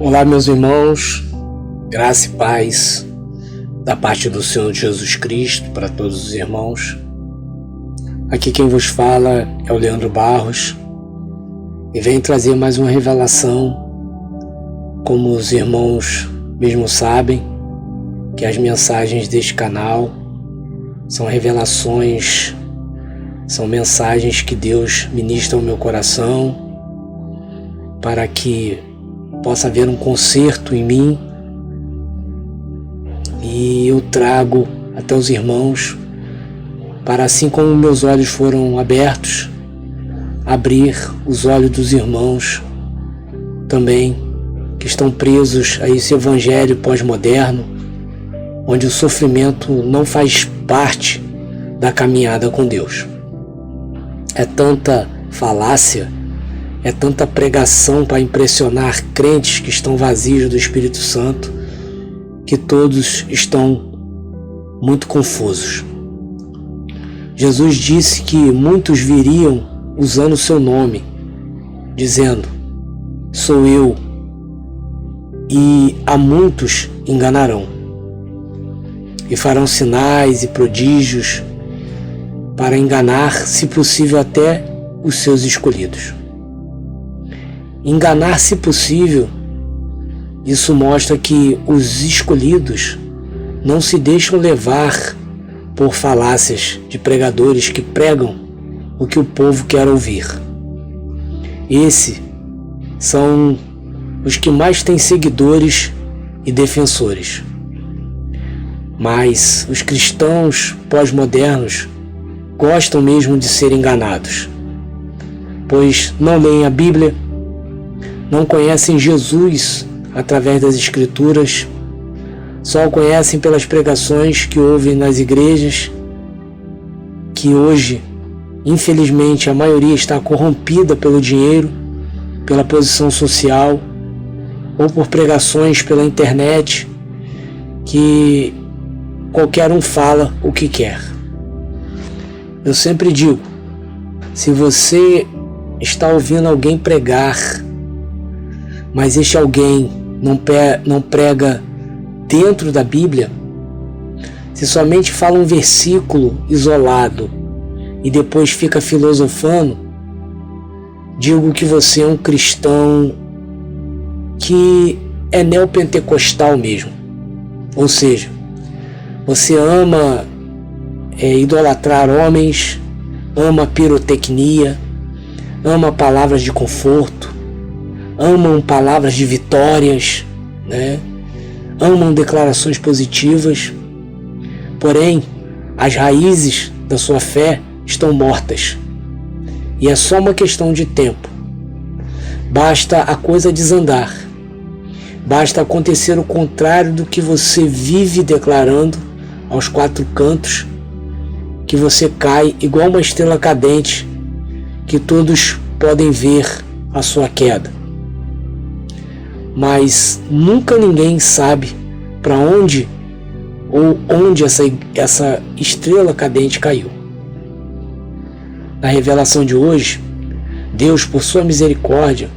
Olá, meus irmãos, graça e paz da parte do Senhor Jesus Cristo para todos os irmãos. Aqui quem vos fala é o Leandro Barros e venho trazer mais uma revelação. Como os irmãos mesmo sabem, que as mensagens deste canal são revelações, são mensagens que Deus ministra ao meu coração para que possa haver um conserto em mim, e eu trago até os irmãos para, assim como meus olhos foram abertos, abrir os olhos dos irmãos também que estão presos a esse evangelho pós-moderno, onde o sofrimento não faz parte da caminhada com Deus. É tanta falácia, é tanta pregação para impressionar crentes que estão vazios do Espírito Santo, que todos estão muito confusos. Jesus disse que muitos viriam usando o seu nome, dizendo: sou eu, e a muitos enganarão, e farão sinais e prodígios para enganar, se possível, até os seus escolhidos. Enganar, se possível, isso mostra que os escolhidos não se deixam levar por falácias de pregadores que pregam o que o povo quer ouvir. Esses são os que mais têm seguidores e defensores. Mas os cristãos pós-modernos gostam mesmo de ser enganados, pois não leem a Bíblia, não conhecem Jesus através das Escrituras, só o conhecem pelas pregações que ouvem nas igrejas, que hoje, infelizmente, a maioria está corrompida pelo dinheiro, pela posição social, ou por pregações pela internet, que qualquer um fala o que quer. Eu sempre digo, se você está ouvindo alguém pregar, mas este alguém não prega dentro da Bíblia, se somente fala um versículo isolado e depois fica filosofando, digo que você é um cristão que é neopentecostal mesmo. Ou seja, você ama idolatrar homens, ama pirotecnia, ama palavras de conforto, amam palavras de vitórias, amam declarações positivas, porém as raízes da sua fé estão mortas, e é só uma questão de tempo. Basta a coisa desandar, basta acontecer o contrário do que você vive declarando aos quatro cantos, que você cai igual uma estrela cadente, que todos podem ver a sua queda. Mas nunca ninguém sabe para onde ou onde essa estrela cadente caiu. Na revelação de hoje, Deus, por sua misericórdia,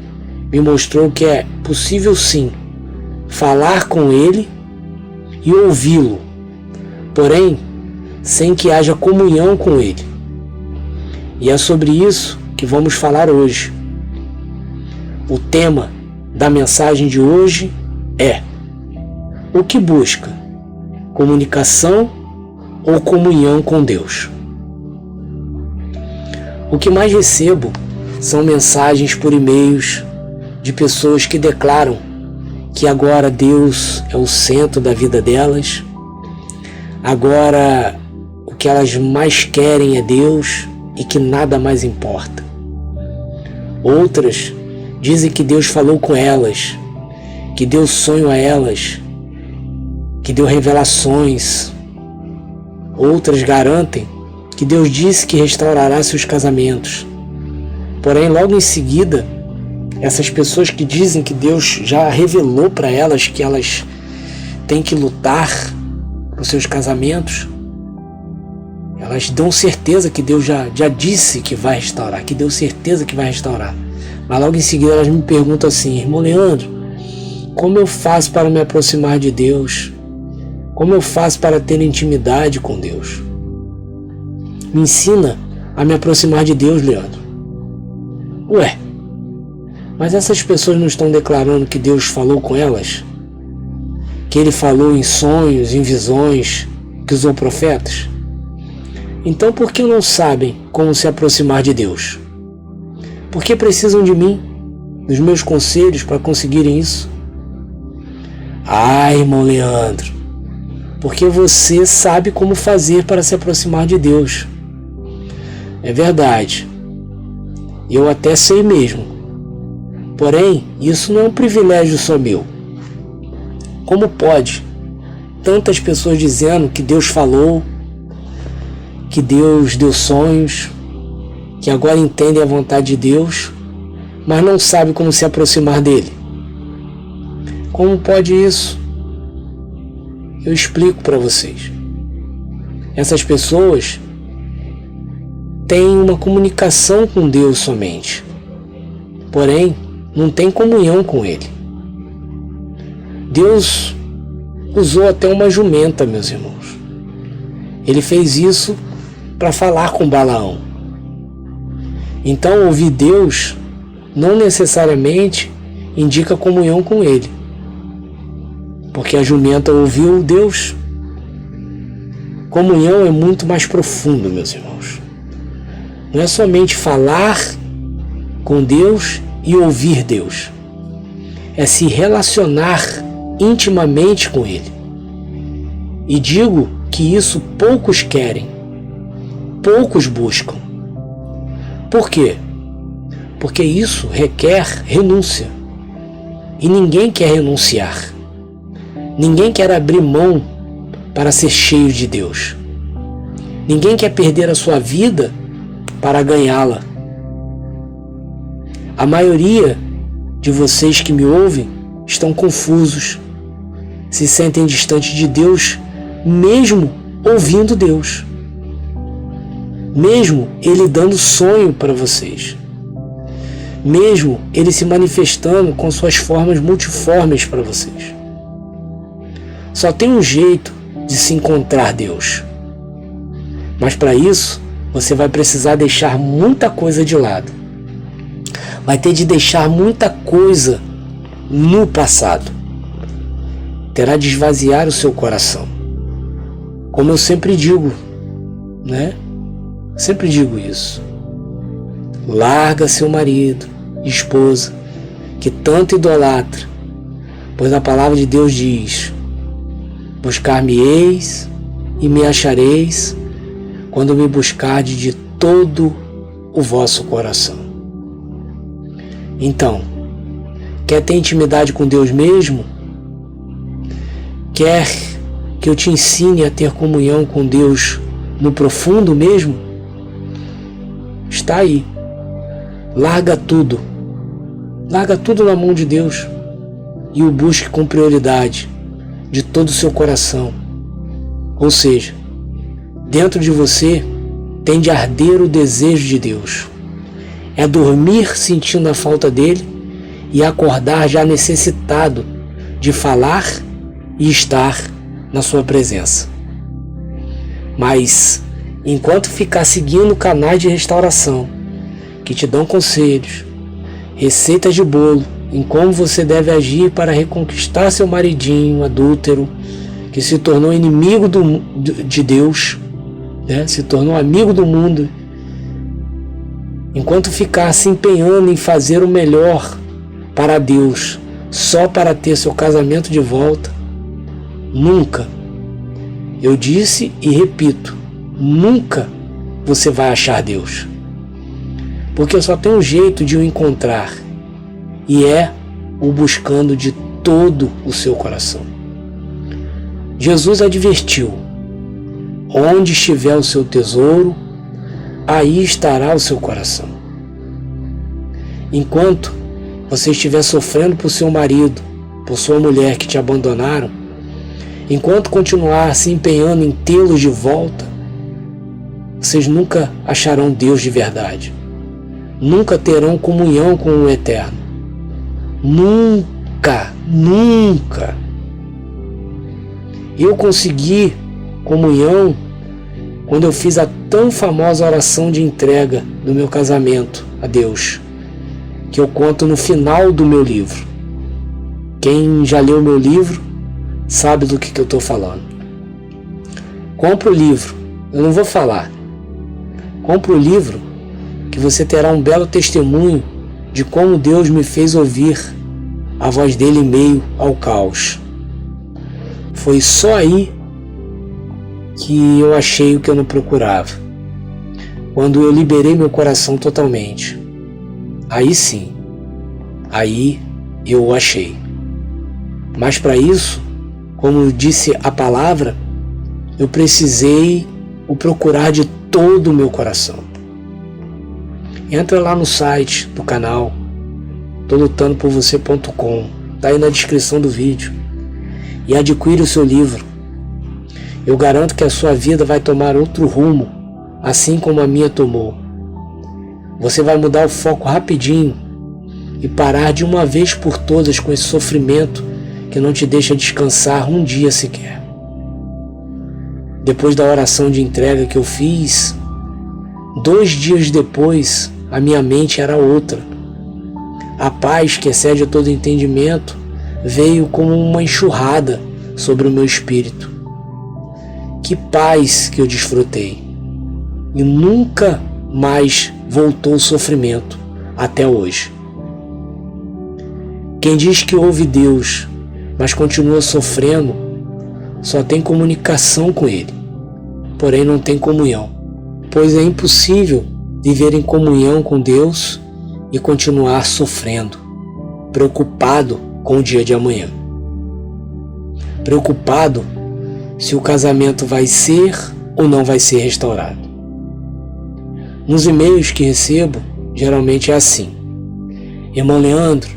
me mostrou que é possível sim falar com Ele e ouvi-lo, porém sem que haja comunhão com Ele. E é sobre isso que vamos falar hoje. O tema da mensagem de hoje é: o que busca? Comunicação ou comunhão com Deus? O que mais recebo são mensagens por e-mails de pessoas que declaram que agora Deus é o centro da vida delas, agora o que elas mais querem é Deus e que nada mais importa. Outras dizem que Deus falou com elas, que deu sonho a elas, que deu revelações. Outras garantem que Deus disse que restaurará seus casamentos. Porém, logo em seguida, essas pessoas que dizem que Deus já revelou para elas que elas têm que lutar por seus casamentos, elas dão certeza que Deus já disse que vai restaurar, que deu certeza que vai restaurar. Mas logo em seguida elas me perguntam assim: irmão Leandro, como eu faço para me aproximar de Deus? Como eu faço para ter intimidade com Deus? Me ensina a me aproximar de Deus, Leandro. Ué, mas essas pessoas não estão declarando que Deus falou com elas? Que Ele falou em sonhos, em visões, que usou profetas? Então por que não sabem como se aproximar de Deus? Por que precisam de mim, dos meus conselhos para conseguirem isso? Ah, irmão Leandro, porque você sabe como fazer para se aproximar de Deus. É verdade, eu até sei mesmo. Porém, isso não é um privilégio só meu. Como pode tantas pessoas dizendo que Deus falou, que Deus deu sonhos, que agora entendem a vontade de Deus, mas não sabem como se aproximar dele? Como pode isso? Eu explico para vocês. Essas pessoas têm uma comunicação com Deus somente, porém não têm comunhão com Ele. Deus usou até uma jumenta, meus irmãos. Ele fez isso para falar com Balaão. Então ouvir Deus não necessariamente indica comunhão com Ele, porque a jumenta ouviu Deus. Comunhão é muito mais profundo, meus irmãos. Não é somente falar com Deus e ouvir Deus. É se relacionar intimamente com Ele. E digo que isso poucos querem, poucos buscam. Por quê? Porque isso requer renúncia. E ninguém quer renunciar. Ninguém quer abrir mão para ser cheio de Deus. Ninguém quer perder a sua vida para ganhá-la. A maioria de vocês que me ouvem estão confusos, se sentem distantes de Deus, mesmo ouvindo Deus, mesmo Ele dando sonho para vocês, mesmo Ele se manifestando com suas formas multiformes para vocês. Só tem um jeito de se encontrar Deus, mas para isso você vai precisar deixar muita coisa de lado. Vai ter de deixar muita coisa no passado. Terá de esvaziar o seu coração. Como eu sempre digo, né? Sempre digo isso. Larga seu marido, esposa, que tanto idolatra, pois a palavra de Deus diz: buscar-me-eis e me achareis, quando me buscardes de todo o vosso coração. Então, quer ter intimidade com Deus mesmo? Quer que eu te ensine a ter comunhão com Deus no profundo mesmo? Está aí. Larga tudo. Larga tudo na mão de Deus e o busque com prioridade, de todo o seu coração. Ou seja, dentro de você tem de arder o desejo de Deus. É dormir sentindo a falta dele e acordar já necessitado de falar e estar na sua presença. Mas, enquanto ficar seguindo canais de restauração que te dão conselhos, receitas de bolo em como você deve agir para reconquistar seu maridinho adúltero, que se tornou inimigo de Deus, né? Se tornou amigo do mundo, enquanto ficar se empenhando em fazer o melhor para Deus, só para ter seu casamento de volta, nunca, eu disse e repito, nunca você vai achar Deus. Porque só tem um jeito de o encontrar, e é o buscando de todo o seu coração. Jesus advertiu: onde estiver o seu tesouro, aí estará o seu coração. Enquanto você estiver sofrendo por seu marido, por sua mulher que te abandonaram, enquanto continuar se empenhando em tê-los de volta, vocês nunca acharão Deus de verdade. Nunca terão comunhão com o Eterno. Nunca. Nunca. Eu consegui comunhão quando eu fiz a tão famosa oração de entrega do meu casamento a Deus, que eu conto no final do meu livro. Quem já leu meu livro sabe do que eu estou falando. Compre o livro, eu não vou falar. Compre o livro que você terá um belo testemunho de como Deus me fez ouvir a voz dele em meio ao caos. Foi só aí que eu achei o que eu não procurava. Quando eu liberei meu coração totalmente. Aí sim, aí eu o achei. Mas para isso, como disse a palavra, eu precisei o procurar de todo o meu coração. Entra lá no site do canal, tolutandopor-você.com, tá aí na descrição do vídeo, e adquire o seu livro. Eu garanto que a sua vida vai tomar outro rumo, assim como a minha tomou. Você vai mudar o foco rapidinho e parar de uma vez por todas com esse sofrimento que não te deixa descansar um dia sequer. Depois da oração de entrega que eu fiz, 2 dias depois, a minha mente era outra. A paz que excede todo entendimento veio como uma enxurrada sobre o meu espírito. Que paz que eu desfrutei! E nunca mais voltou o sofrimento até hoje. Quem diz que ouve Deus, mas continua sofrendo, só tem comunicação com Ele, porém não tem comunhão, pois é impossível viver em comunhão com Deus e continuar sofrendo, preocupado com o dia de amanhã. Preocupado se o casamento vai ser ou não vai ser restaurado. Nos e-mails que recebo, geralmente é assim: Irmão Leandro,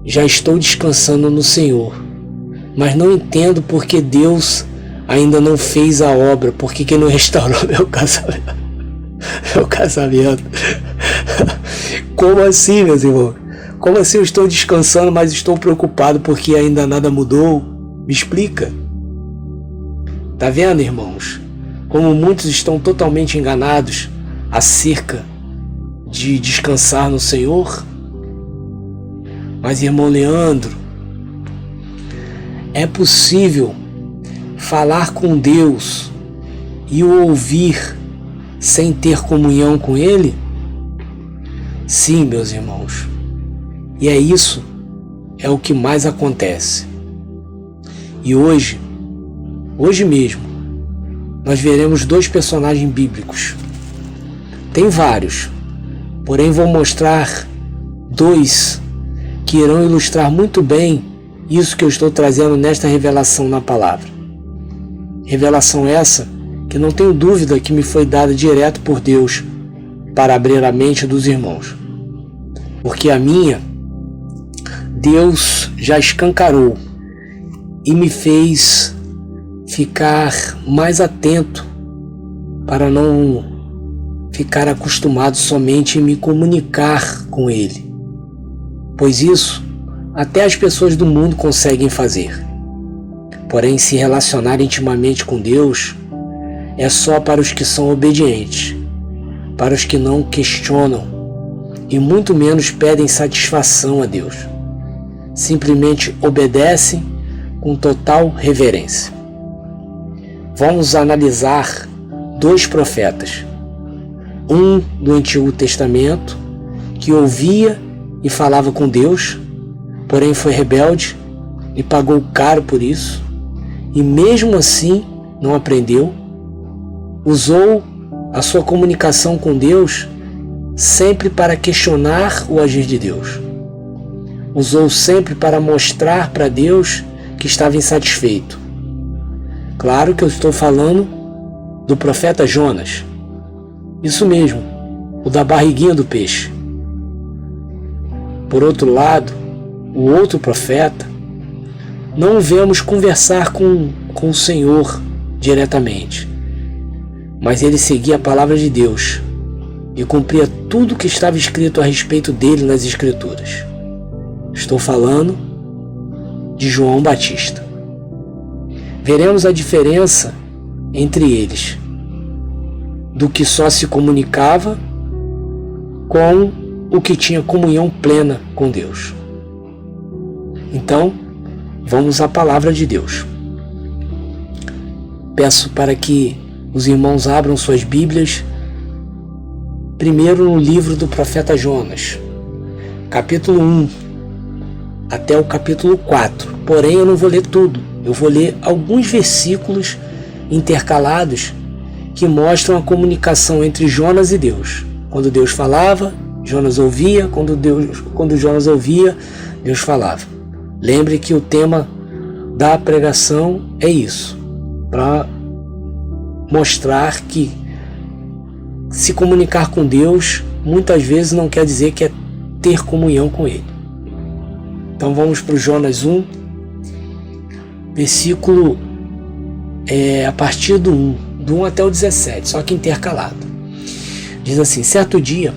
já estou descansando no Senhor, mas não entendo porque Deus ainda não fez a obra, porque que não restaurou meu casamento. Meu casamento. Como assim, meus irmãos? Como assim eu estou descansando, mas estou preocupado porque ainda nada mudou? Me explica. Tá vendo, irmãos? Como muitos estão totalmente enganados acerca de descansar no Senhor? Mas, irmão Leandro, é possível falar com Deus e o ouvir sem ter comunhão com Ele? Sim, meus irmãos. E isso é o que mais acontece. E hoje mesmo, nós veremos 2 personagens bíblicos. Tem vários, porém vou mostrar 2 que irão ilustrar muito bem isso que eu estou trazendo nesta revelação na palavra. Revelação essa que não tenho dúvida que me foi dada direto por Deus para abrir a mente dos irmãos. Porque a minha, Deus já escancarou e me fez ficar mais atento para não ficar acostumado somente em me comunicar com Ele. Pois isso, até as pessoas do mundo conseguem fazer. Porém, se relacionar intimamente com Deus é só para os que são obedientes, para os que não questionam e muito menos pedem satisfação a Deus. Simplesmente obedecem com total reverência. Vamos analisar 2 profetas. Um do Antigo Testamento, que ouvia e falava com Deus, porém foi rebelde e pagou caro por isso, e mesmo assim não aprendeu. Usou a sua comunicação com Deus sempre para questionar o agir de Deus. Usou sempre para mostrar para Deus que estava insatisfeito. Claro que eu estou falando do profeta Jonas. Isso mesmo, o da barriguinha do peixe. Por outro lado, o outro profeta, não o vemos conversar com o Senhor diretamente, mas ele seguia a palavra de Deus e cumpria tudo o que estava escrito a respeito dele nas Escrituras. Estou falando de João Batista. Veremos a diferença entre eles, do que só se comunicava com o que tinha comunhão plena com Deus. Então, vamos à palavra de Deus. Peço para que os irmãos abram suas Bíblias, primeiro no livro do profeta Jonas, capítulo 1 até o capítulo 4. Porém, eu não vou ler tudo, eu vou ler alguns versículos intercalados que mostram a comunicação entre Jonas e Deus. Quando Deus falava, Jonas ouvia, quando Jonas ouvia, Deus falava. Lembre que o tema da pregação é isso, para mostrar que se comunicar com Deus muitas vezes não quer dizer que é ter comunhão com Ele. Então vamos para o Jonas 1, versículo a partir do 1 até o 17, só que intercalado. Diz assim: certo dia,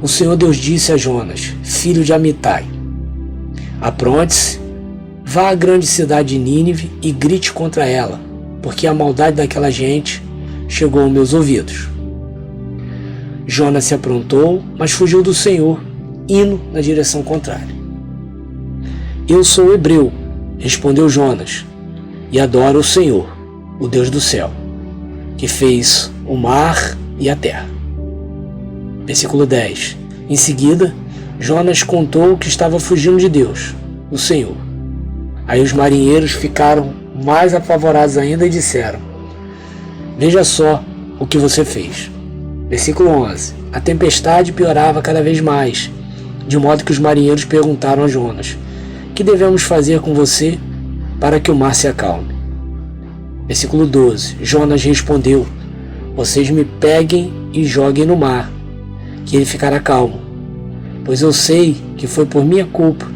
o Senhor Deus disse a Jonas, filho de Amitai: apronte-se, vá à grande cidade de Nínive e grite contra ela, porque a maldade daquela gente chegou aos meus ouvidos. Jonas se aprontou, mas fugiu do Senhor, indo na direção contrária. Eu sou hebreu, respondeu Jonas, e adoro o Senhor, o Deus do céu, que fez o mar e a terra. Versículo 10. Em seguida, Jonas contou que estava fugindo de Deus, o Senhor. Aí os marinheiros ficaram mais apavorados ainda e disseram: veja só o que você fez. Versículo 11. A tempestade piorava cada vez mais, de modo que os marinheiros perguntaram a Jonas: que devemos fazer com você para que o mar se acalme? Versículo 12. Jonas respondeu: vocês me peguem e joguem no mar, que ele ficará calmo, pois eu sei que foi por minha culpa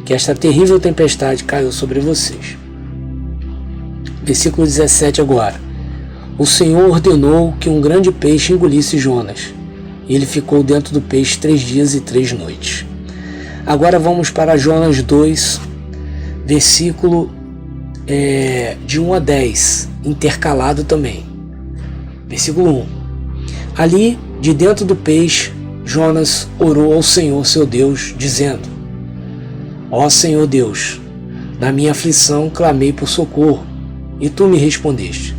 que esta terrível tempestade caiu sobre vocês. Versículo 17 agora. O Senhor ordenou que um grande peixe engolisse Jonas, e ele ficou dentro do peixe 3 dias e 3 noites. Agora vamos para Jonas 2, versículo de 1 a 10, intercalado também. Versículo 1. Ali, de dentro do peixe, Jonas orou ao Senhor seu Deus, dizendo: ó Senhor Deus, na minha aflição clamei por socorro, e tu me respondeste.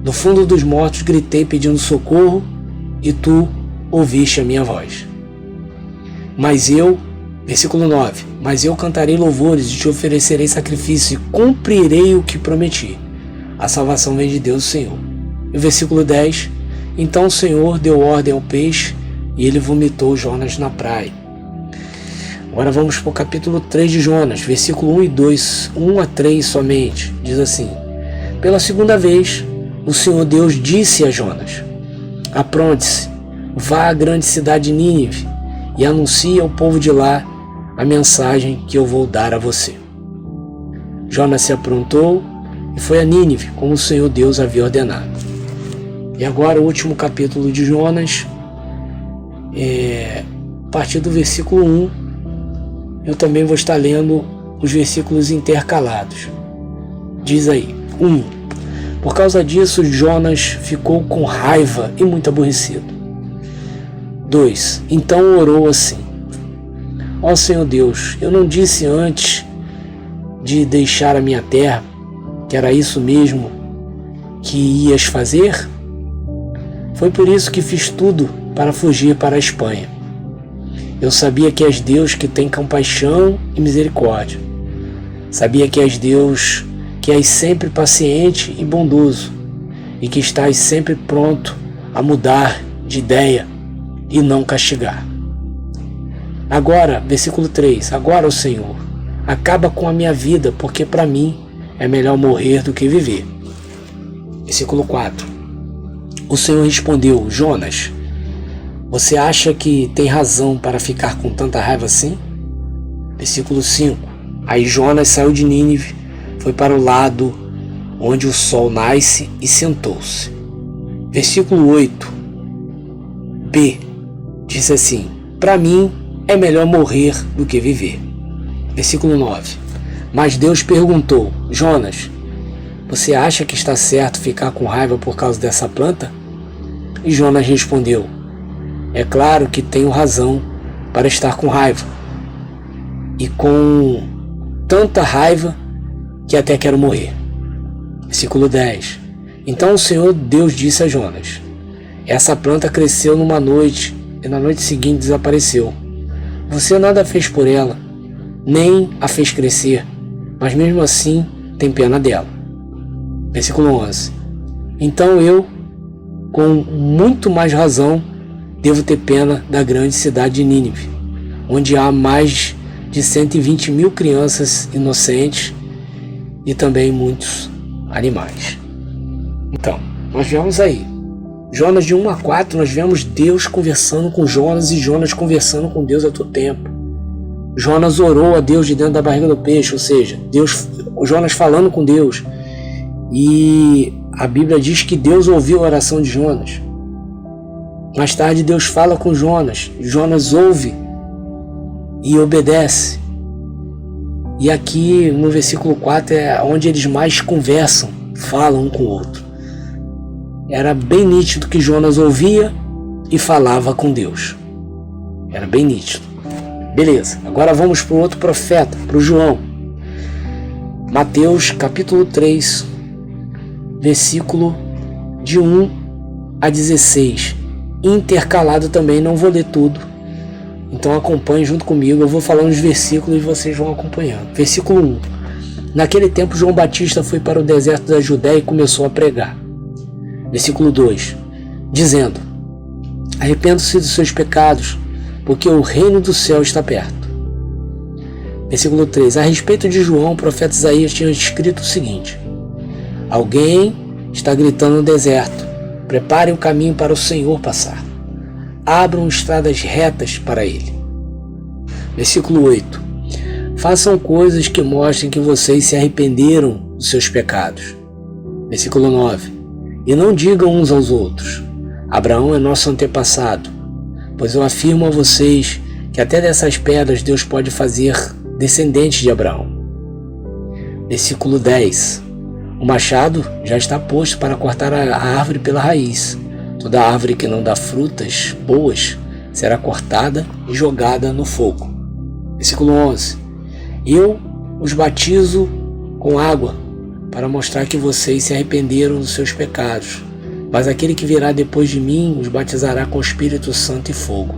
Do fundo dos mortos gritei pedindo socorro, e tu ouviste a minha voz. Versículo 9, mas eu cantarei louvores e te oferecerei sacrifício e cumprirei o que prometi. A salvação vem de Deus, o Senhor. E o versículo 10, então o Senhor deu ordem ao peixe e ele vomitou Jonas na praia. Agora vamos para o capítulo 3 de Jonas, versículo 1 e 2, 1 a 3 somente. Diz assim: pela segunda vez, o Senhor Deus disse a Jonas: apronte-se, vá à grande cidade de Nínive e anuncie ao povo de lá a mensagem que eu vou dar a você. Jonas se aprontou e foi a Nínive, como o Senhor Deus havia ordenado. E agora o último capítulo de Jonas, a partir do versículo 1, eu também vou estar lendo os versículos intercalados. Diz aí: 1. Por causa disso, Jonas ficou com raiva e muito aborrecido. 2. Então orou assim: ó Senhor Deus, eu não disse antes de deixar a minha terra que era isso mesmo que ias fazer? Foi por isso que fiz tudo para fugir para a Espanha. Eu sabia que és Deus que tem compaixão e misericórdia. Sabia que és Deus que és sempre paciente e bondoso, e que estás sempre pronto a mudar de ideia e não castigar. Agora, versículo 3, agora, ó Senhor, acaba com a minha vida, porque para mim é melhor morrer do que viver. Versículo 4, o Senhor respondeu: Jonas, você acha que tem razão para ficar com tanta raiva assim? Versículo 5, aí Jonas saiu de Nínive, foi para o lado onde o sol nasce e sentou-se. Versículo 8, B, disse assim: para mim é melhor morrer do que viver. Versículo 9, Mas Deus perguntou: Jonas, você acha que está certo ficar com raiva por causa dessa planta? E Jonas respondeu: é claro que tenho razão para estar com raiva. E com tanta raiva que até quero morrer. Versículo 10. Então o Senhor Deus disse a Jonas: essa planta cresceu numa noite e na noite seguinte desapareceu. Você nada fez por ela, nem a fez crescer, mas mesmo assim tem pena dela. Versículo 11. Então eu, com muito mais razão, devo ter pena da grande cidade de Nínive, onde há mais de 120 mil crianças inocentes e também muitos animais. Então, nós vemos aí, Jonas de 1 a 4, nós vemos Deus conversando com Jonas e Jonas conversando com Deus a todo tempo. Jonas orou a Deus de dentro da barriga do peixe, ou seja, Jonas falando com Deus. E a Bíblia diz que Deus ouviu a oração de Jonas. Mais tarde Deus fala com Jonas. Jonas ouve e obedece. E aqui no versículo 4 é onde eles mais conversam, falam um com o outro. Era bem nítido que Jonas ouvia e falava com Deus. Era bem nítido. Beleza, agora vamos para o outro profeta, para o João. Mateus capítulo 3, versículo de 1 a 16. Intercalado também, não vou ler tudo. Então acompanhe junto comigo, eu vou falando os versículos e vocês vão acompanhando. Versículo 1. Naquele tempo João Batista foi para o deserto da Judéia e começou a pregar. Versículo 2. Dizendo: arrependam-se dos seus pecados, porque o reino do céu está perto. Versículo 3. A respeito de João, o profeta Isaías tinha escrito o seguinte: alguém está gritando no deserto, preparem o caminho para o Senhor passar. Abram estradas retas para ele. Versículo 8. Façam coisas que mostrem que vocês se arrependeram dos seus pecados. Versículo 9. E não digam uns aos outros: Abraão é nosso antepassado, pois eu afirmo a vocês que até dessas pedras Deus pode fazer descendentes de Abraão. Versículo 10. O machado já está posto para cortar a árvore pela raiz. Toda árvore que não dá frutas boas será cortada e jogada no fogo. Versículo 11. Eu os batizo com água para mostrar que vocês se arrependeram dos seus pecados. Mas aquele que virá depois de mim os batizará com o Espírito Santo e fogo.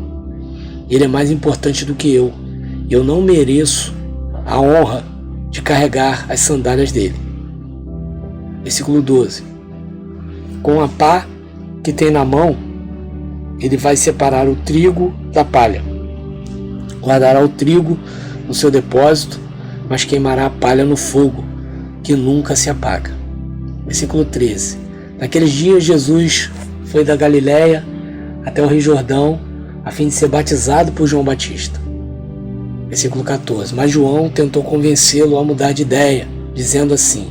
Ele é mais importante do que eu. Eu não mereço a honra de carregar as sandálias dele. Versículo 12. Com a pá que tem na mão, ele vai separar o trigo da palha. Guardará o trigo no seu depósito, mas queimará a palha no fogo, que nunca se apaga. Versículo 13. Naqueles dias Jesus foi da Galiléia até o Rio Jordão, a fim de ser batizado por João Batista. Versículo 14. Mas João tentou convencê-lo a mudar de ideia, dizendo assim: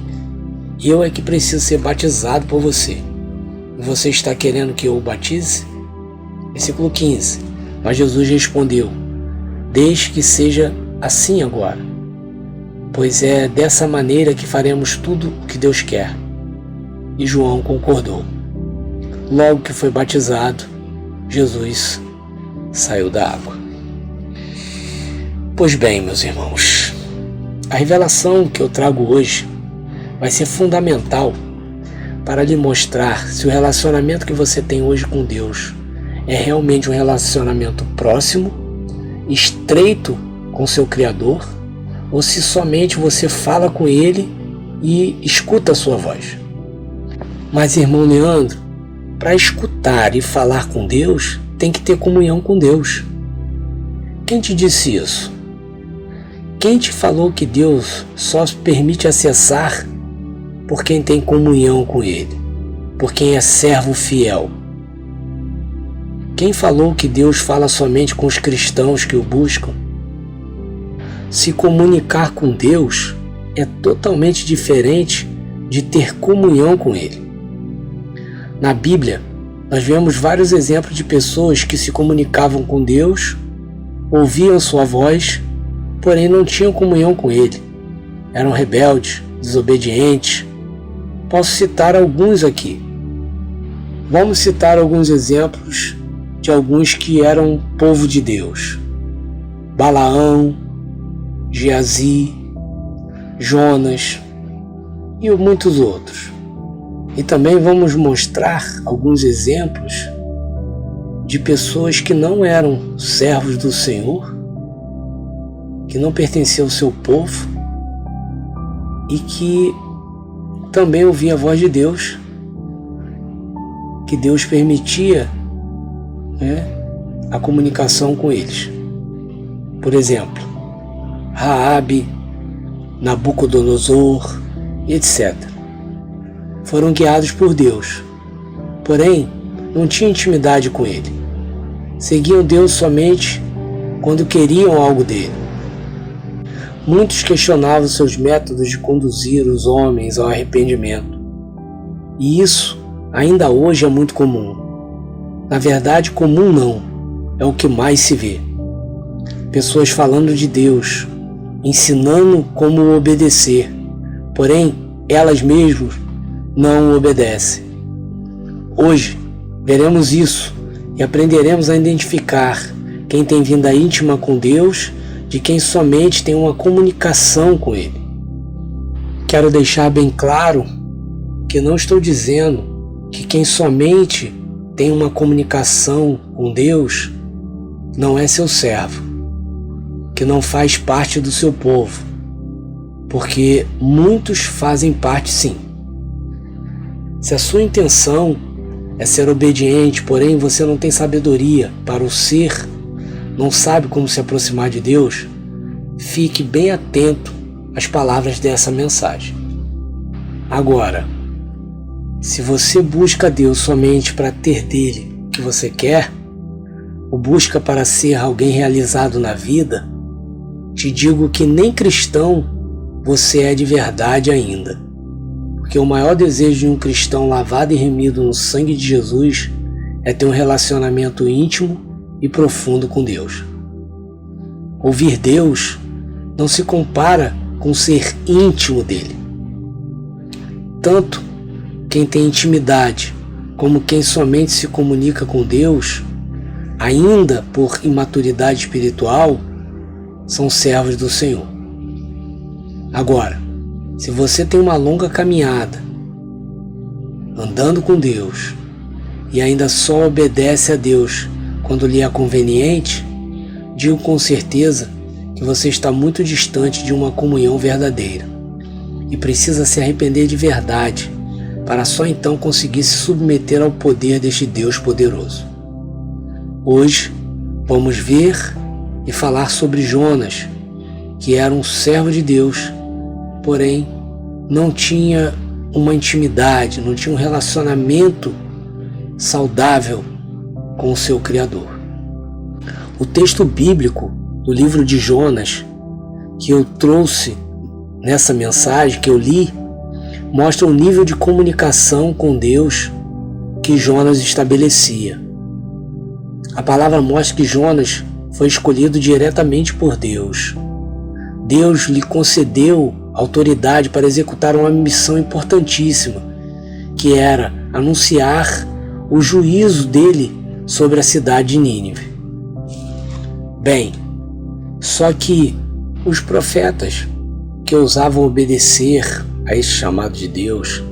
eu é que preciso ser batizado por você. E você está querendo que eu o batize? Versículo 15. Mas Jesus respondeu: deixe que seja assim agora, pois é dessa maneira que faremos tudo o que Deus quer. E João concordou. Logo que foi batizado, Jesus saiu da água. Pois bem, meus irmãos, a revelação que eu trago hoje vai ser fundamental para lhe mostrar se o relacionamento que você tem hoje com Deus é realmente um relacionamento próximo, estreito com seu Criador, ou se somente você fala com Ele e escuta a sua voz. Mas, irmão Leandro, para escutar e falar com Deus, tem que ter comunhão com Deus. Quem te disse isso? Quem te falou que Deus só permite acessar por quem tem comunhão com Ele, por quem é servo fiel? Quem falou que Deus fala somente com os cristãos que o buscam? Se comunicar com Deus é totalmente diferente de ter comunhão com Ele. Na Bíblia, nós vemos vários exemplos de pessoas que se comunicavam com Deus, ouviam sua voz, porém não tinham comunhão com Ele. eram rebeldes, desobedientes. Posso citar alguns aqui. Vamos citar alguns exemplos de alguns que eram povo de Deus: Balaão, Geazi, Jonas e muitos outros. E também vamos mostrar alguns exemplos de pessoas que não eram servos do Senhor, que não pertenciam ao seu povo e que também ouviam a voz de Deus, que Deus permitia, a comunicação com eles. Por exemplo, Raabe, Nabucodonosor, etc. Foram guiados por Deus, porém não tinham intimidade com Ele. Seguiam Deus somente quando queriam algo dele. Muitos questionavam seus métodos de conduzir os homens ao arrependimento. E isso ainda hoje é muito comum. Na verdade, comum não, é o que mais se vê. Pessoas falando de Deus, ensinando como obedecer, porém elas mesmas não o obedecem. Hoje veremos isso e aprenderemos a identificar quem tem vida íntima com Deus de quem somente tem uma comunicação com Ele. Quero deixar bem claro que não estou dizendo que quem somente tem uma comunicação com Deus não é seu servo, que não faz parte do seu povo, porque muitos fazem parte sim. Se a sua intenção é ser obediente, porém você não tem sabedoria para o ser, não sabe como se aproximar de Deus, fique bem atento às palavras dessa mensagem. Agora, se você busca Deus somente para ter dele o que você quer, ou busca para ser alguém realizado na vida, te digo que nem cristão você é de verdade ainda. Porque o maior desejo de um cristão lavado e remido no sangue de Jesus é ter um relacionamento íntimo e profundo com Deus. Ouvir Deus não se compara com ser íntimo dele. Tanto quem tem intimidade como quem somente se comunica com Deus, ainda por imaturidade espiritual, são servos do Senhor. Agora, se você tem uma longa caminhada andando com Deus e ainda só obedece a Deus quando lhe é conveniente, digo com certeza que você está muito distante de uma comunhão verdadeira e precisa se arrepender de verdade para só então conseguir se submeter ao poder deste Deus poderoso. Hoje vamos ver e falar sobre Jonas, que era um servo de Deus, porém não tinha uma intimidade, não tinha um relacionamento saudável com o seu Criador. O texto bíblico do livro de Jonas, que eu trouxe nessa mensagem, que eu li, mostra o nível de comunicação com Deus que Jonas estabelecia. A palavra mostra que Jonas foi escolhido diretamente por Deus. Deus lhe concedeu autoridade para executar uma missão importantíssima, que era anunciar o juízo dele sobre a cidade de Nínive. Bem, só que os profetas que ousavam obedecer a esse chamado de Deus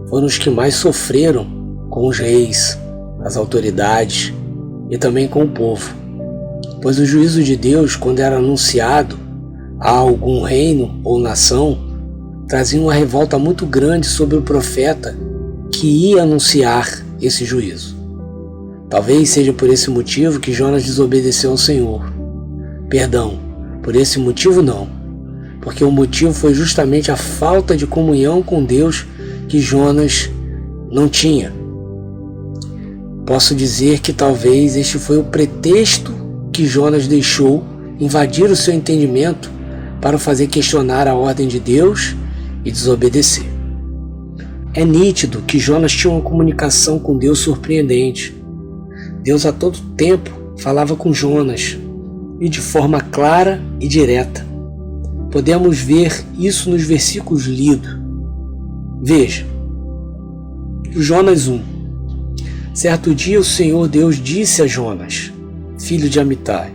foram os que mais sofreram com os reis, as autoridades e também com o povo, pois o juízo de Deus, quando era anunciado a algum reino ou nação, trazia uma revolta muito grande sobre o profeta que ia anunciar esse juízo. Talvez seja por esse motivo que Jonas desobedeceu ao Senhor. Perdão, por esse motivo não, porque o motivo foi justamente a falta de comunhão com Deus que Jonas não tinha. Posso dizer que talvez este foi o pretexto que Jonas deixou invadir o seu entendimento para o fazer questionar a ordem de Deus e desobedecer. É nítido que Jonas tinha uma comunicação com Deus surpreendente. Deus a todo tempo falava com Jonas, e de forma clara e direta. podemos ver isso nos versículos lidos. Veja, Jonas 1. Certo dia o Senhor Deus disse a Jonas, filho de Amitai.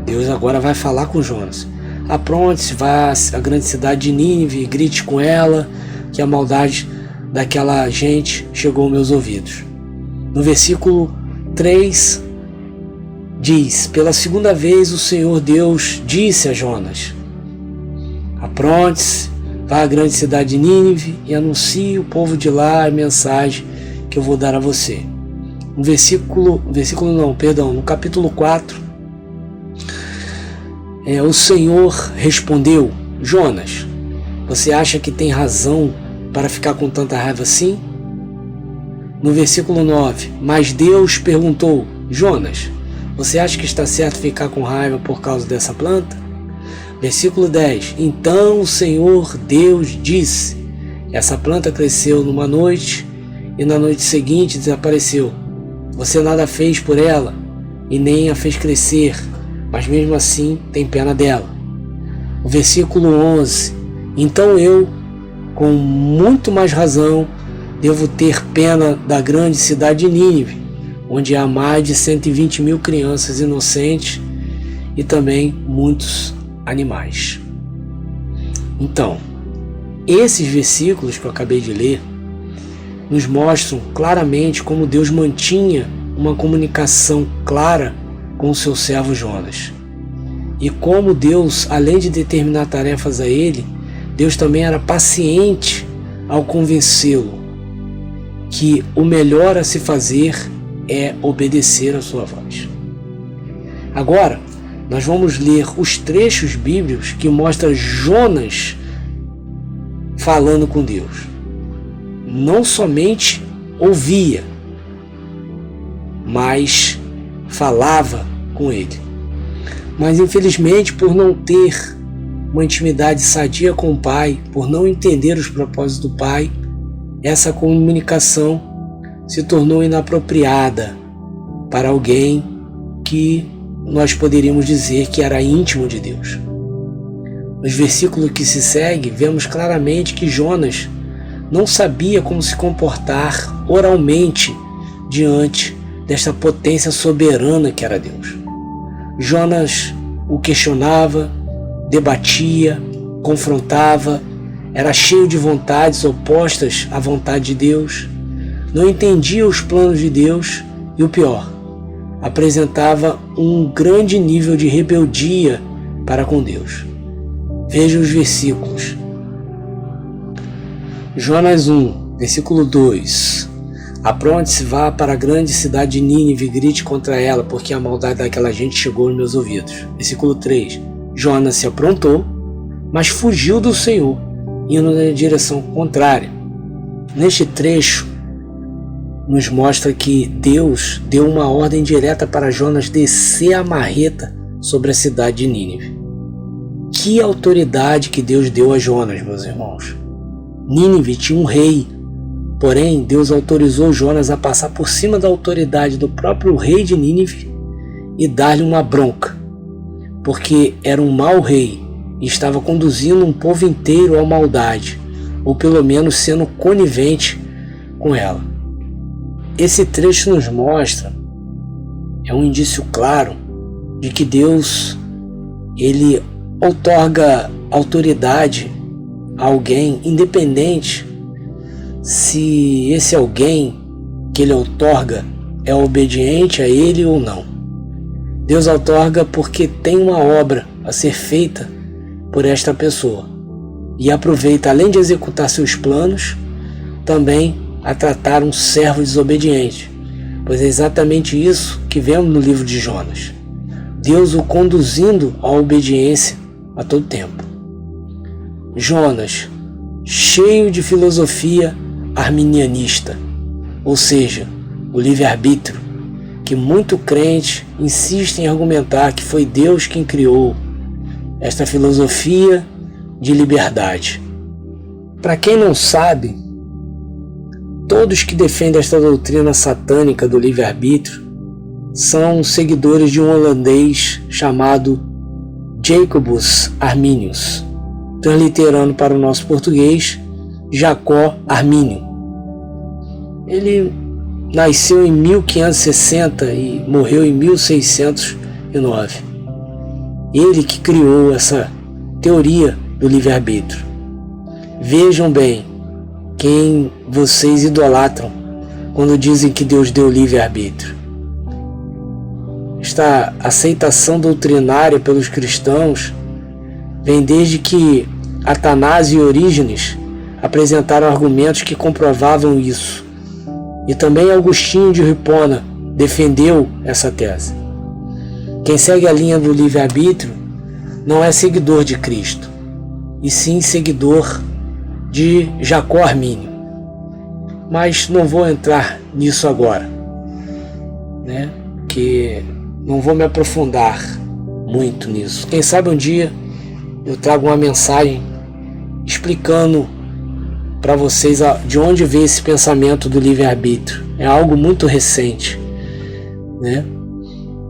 Deus agora vai falar com Jonas. Apronte-se, vá à grande cidade de Nínive e grite com ela que a maldade daquela gente chegou aos meus ouvidos. No versículo 3 diz: pela segunda vez o Senhor Deus disse a Jonas: apronte-se, vá à grande cidade de Nínive e anuncie o povo de lá a mensagem que eu vou dar a você. No capítulo 4, o Senhor respondeu: Jonas, você acha que tem razão para ficar com tanta raiva assim? No versículo 9, mas Deus perguntou: Jonas, você acha que está certo ficar com raiva por causa dessa planta? Versículo 10, então o Senhor Deus disse: essa planta cresceu numa noite e na noite seguinte desapareceu. Você nada fez por ela e nem a fez crescer, mas mesmo assim tem pena dela. O versículo 11, então eu, com muito mais razão, devo ter pena da grande cidade de Nínive, onde há mais de 120 mil crianças inocentes e também muitos animais. Então, esses versículos que eu acabei de ler nos mostram claramente como Deus mantinha uma comunicação clara com o seu servo Jonas. E como Deus, além de determinar tarefas a ele, Deus também era paciente ao convencê-lo que o melhor a se fazer é obedecer a sua voz. Agora, nós vamos ler os trechos bíblicos que mostram Jonas falando com Deus. Não somente ouvia, mas falava com ele. Mas infelizmente, por não ter uma intimidade sadia com o Pai, por não entender os propósitos do Pai, essa comunicação se tornou inapropriada para alguém que nós poderíamos dizer que era íntimo de Deus. Nos versículos que se seguem, vemos claramente que Jonas não sabia como se comportar oralmente diante desta potência soberana que era Deus. Jonas o questionava, debatia, confrontava, era cheio de vontades opostas à vontade de Deus, não entendia os planos de Deus e, o pior, apresentava um grande nível de rebeldia para com Deus. Veja os versículos. Jonas 1, versículo 2. Apronte-se, vá para a grande cidade de Nínive e grite contra ela, porque a maldade daquela gente chegou aos meus ouvidos. Versículo 3. Jonas se aprontou, mas fugiu do Senhor, indo na direção contrária. Neste trecho, nos mostra que Deus deu uma ordem direta para Jonas descer a marreta sobre a cidade de Nínive. Que autoridade que Deus deu a Jonas, meus irmãos! Nínive tinha um rei, porém Deus autorizou Jonas a passar por cima da autoridade do próprio rei de Nínive e dar-lhe uma bronca, porque era um mau rei e estava conduzindo um povo inteiro à maldade, ou pelo menos sendo conivente com ela. Esse trecho nos mostra, é um indício claro de que Deus, ele outorga autoridade a alguém, independente se esse alguém que ele outorga é obediente a ele ou não. Deus outorga porque tem uma obra a ser feita por esta pessoa e aproveita, além de executar seus planos, também a tratar um servo desobediente, pois é exatamente isso que vemos no livro de Jonas. Deus o conduzindo à obediência a todo tempo. Jonas, cheio de filosofia arminianista, ou seja, o livre-arbítrio, que muito crente insiste em argumentar que foi Deus quem criou esta filosofia de liberdade. Para quem não sabe, todos que defendem esta doutrina satânica do livre-arbítrio são seguidores de um holandês chamado Jacobus Arminius, transliterando para o nosso português, Jacó Armínio. Ele nasceu em 1560 e morreu em 1609. Ele que criou essa teoria do livre-arbítrio. Vejam bem quem vocês idolatram quando dizem que Deus deu livre-arbítrio. Esta aceitação doutrinária pelos cristãos vem desde que Atanásio e Orígenes apresentaram argumentos que comprovavam isso. E também Agostinho de Hipona defendeu essa tese. Quem segue a linha do livre-arbítrio não é seguidor de Cristo, e sim seguidor de Jacó Armínio. Mas não vou entrar nisso agora, né? Que não vou me aprofundar muito nisso. Quem sabe um dia eu trago uma mensagem explicando para vocês de onde veio esse pensamento do livre-arbítrio. É algo muito recente, né?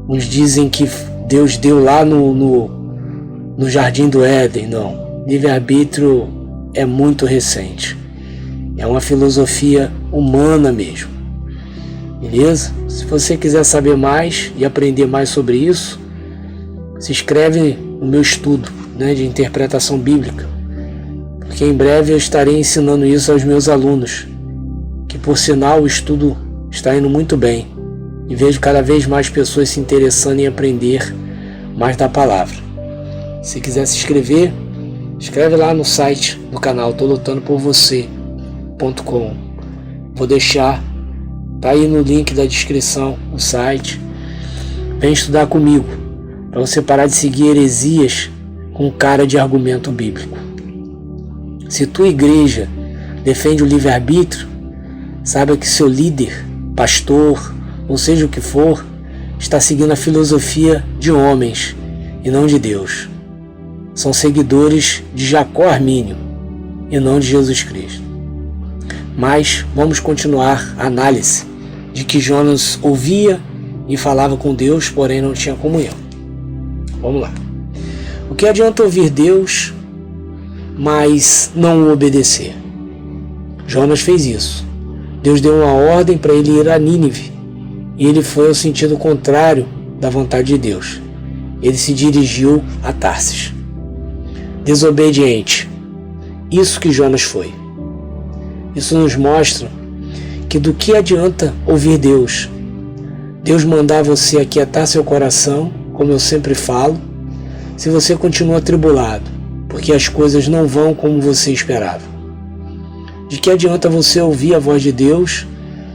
Uns dizem que Deus deu lá no Jardim do Éden. Não, livre-arbítrio é muito recente. É uma filosofia humana mesmo. Beleza? Se você quiser saber mais e aprender mais sobre isso, se inscreve no meu estudo, né, de interpretação bíblica, porque em breve eu estarei ensinando isso aos meus alunos, que por sinal o estudo está indo muito bem e vejo cada vez mais pessoas se interessando em aprender mais da palavra. Se quiser se inscrever, escreve lá no site do canal tolutandopor-você.com. Vou deixar, tá aí no link da descrição, o site. Vem estudar comigo, para você parar de seguir heresias com cara de argumento bíblico. Se tua igreja defende o livre-arbítrio, saiba que seu líder, pastor, ou seja o que for, está seguindo a filosofia de homens e não de Deus. São seguidores de Jacó Armínio e não de Jesus Cristo. Mas vamos continuar a análise de que Jonas ouvia e falava com Deus, porém não tinha comunhão. Vamos lá. O que adianta ouvir Deus, mas não o obedecer? Jonas fez isso. Deus deu uma ordem para ele ir a Nínive, e ele foi ao sentido contrário da vontade de Deus. Ele se dirigiu a Tarsis. Desobediente. Isso que Jonas foi. Isso nos mostra que do que adianta ouvir Deus? Deus mandar você aquietar seu coração, como eu sempre falo, se você continua atribulado, porque as coisas não vão como você esperava. De que adianta você ouvir a voz de Deus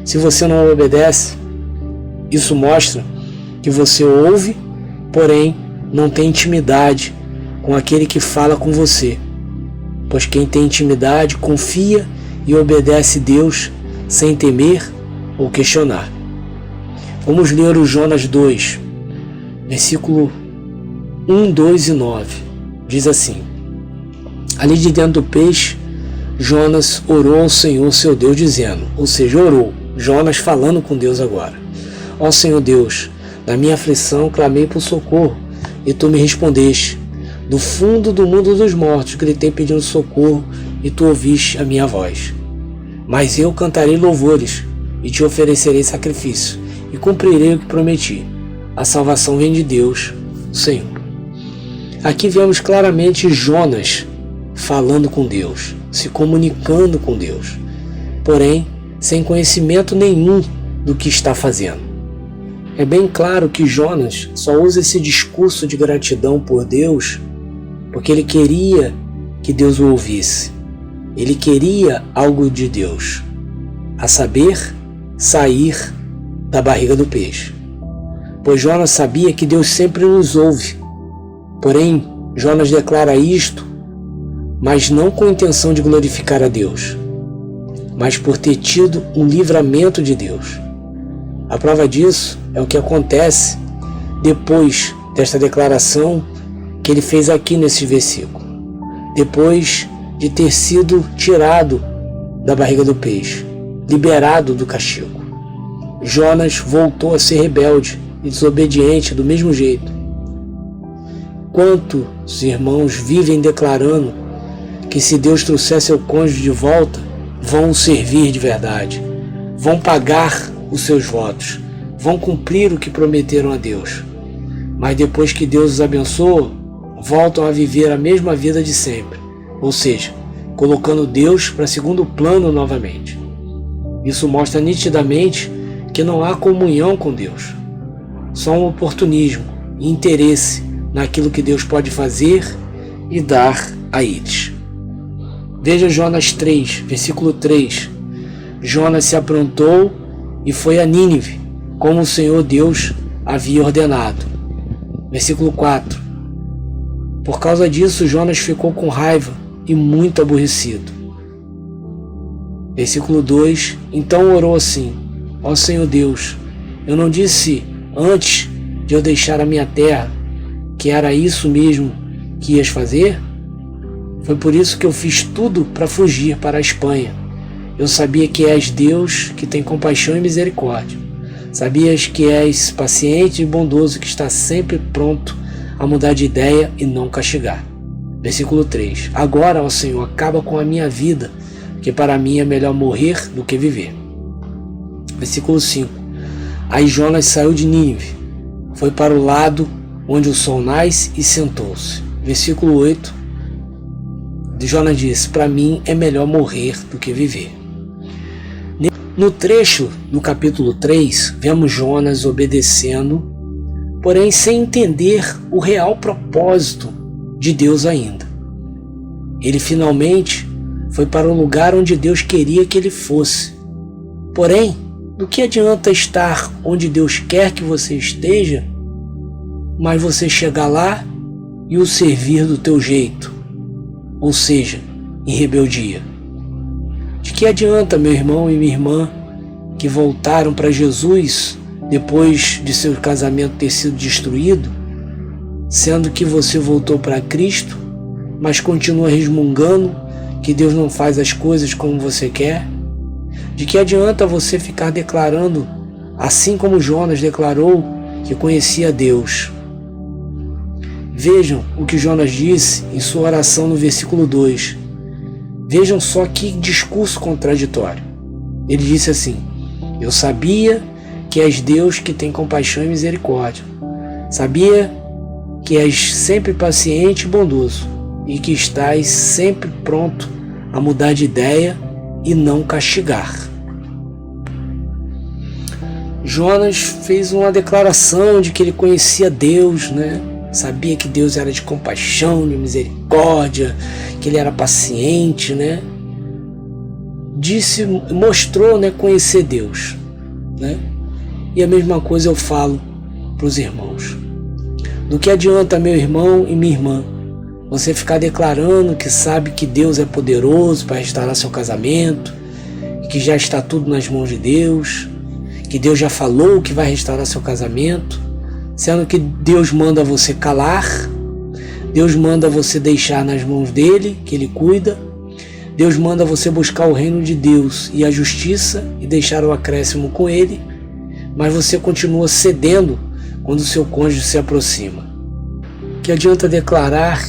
se você não obedece? Isso mostra que você ouve, porém não tem intimidade com aquele que fala com você. Pois quem tem intimidade confia e obedece Deus sem temer ou questionar. Vamos ler o Jonas 2, versículo 1, 2 e 9. Diz assim: ali de dentro do peixe, Jonas orou ao Senhor seu Deus dizendo, ou seja, orou, Jonas falando com Deus agora: ó Senhor Deus, na minha aflição clamei por socorro, e tu me respondeste. Do fundo do mundo dos mortos gritei pedindo socorro, e tu ouviste a minha voz. Mas eu cantarei louvores, e te oferecerei sacrifício, e cumprirei o que prometi. A salvação vem de Deus, o Senhor. Aqui vemos claramente Jonas falando com Deus, se comunicando com Deus, porém sem conhecimento nenhum do que está fazendo. É bem claro que Jonas só usa esse discurso de gratidão por Deus porque ele queria que Deus o ouvisse. Ele queria algo de Deus, a saber, sair da barriga do peixe. Pois Jonas sabia que Deus sempre nos ouve. Porém, Jonas declara isto, mas não com a intenção de glorificar a Deus, mas por ter tido um livramento de Deus. A prova disso é o que acontece depois desta declaração que ele fez aqui nesse versículo. Depois de ter sido tirado da barriga do peixe, liberado do castigo, Jonas voltou a ser rebelde e desobediente do mesmo jeito. Quantos irmãos vivem declarando que se Deus trouxer seu cônjuge de volta, vão o servir de verdade, vão pagar os seus votos, vão cumprir o que prometeram a Deus. Mas depois que Deus os abençoa, voltam a viver a mesma vida de sempre, ou seja, colocando Deus para segundo plano novamente. Isso mostra nitidamente que não há comunhão com Deus, só um oportunismo e interesse naquilo que Deus pode fazer e dar a eles. Veja Jonas 3, versículo 3. Jonas se aprontou e foi a Nínive, como o Senhor Deus havia ordenado. Versículo 4. Por causa disso, Jonas ficou com raiva e muito aborrecido. Versículo 2. Então orou assim: ó Senhor Deus, eu não disse antes de eu deixar a minha terra que era isso mesmo que ias fazer? Foi por isso que eu fiz tudo para fugir para a Espanha. Eu sabia que és Deus que tem compaixão e misericórdia. Sabias que és paciente e bondoso, que está sempre pronto a mudar de ideia e não castigar. Versículo 3. Agora, ó Senhor, acaba com a minha vida, que para mim é melhor morrer do que viver. Versículo 5. Aí Jonas saiu de Nínive, foi para o lado onde o sol nasce e sentou-se. Versículo 8. Jonas disse: para mim é melhor morrer do que viver. No trecho do capítulo 3, vemos Jonas obedecendo, porém sem entender o real propósito de Deus ainda. Ele finalmente foi para o lugar onde Deus queria que ele fosse. Porém, do que adianta estar onde Deus quer que você esteja, mas você chegar lá e o servir do teu jeito, ou seja, em rebeldia? De que adianta, meu irmão e minha irmã, que voltaram para Jesus depois de seu casamento ter sido destruído, sendo que você voltou para Cristo, mas continua resmungando que Deus não faz as coisas como você quer? De que adianta você ficar declarando, assim como Jonas declarou, que conhecia Deus? Vejam o que Jonas disse em sua oração no versículo 2. Vejam só que discurso contraditório. Ele disse assim: eu sabia que és Deus que tem compaixão e misericórdia. Sabia que és sempre paciente e bondoso, e que estás sempre pronto a mudar de ideia e não castigar. Jonas fez uma declaração de que ele conhecia Deus, né? Sabia que Deus era de compaixão, de misericórdia, que ele era paciente, né? Mostrou, né, conhecer Deus, né? E a mesma coisa eu falo para os irmãos. Do que adianta, meu irmão e minha irmã, você ficar declarando que sabe que Deus é poderoso para restaurar seu casamento, que já está tudo nas mãos de Deus, que Deus já falou que vai restaurar seu casamento, sendo que Deus manda você calar, Deus manda você deixar nas mãos dele, que ele cuida, Deus manda você buscar o reino de Deus e a justiça e deixar o acréscimo com ele, mas você continua cedendo quando o seu cônjuge se aproxima. Que adianta declarar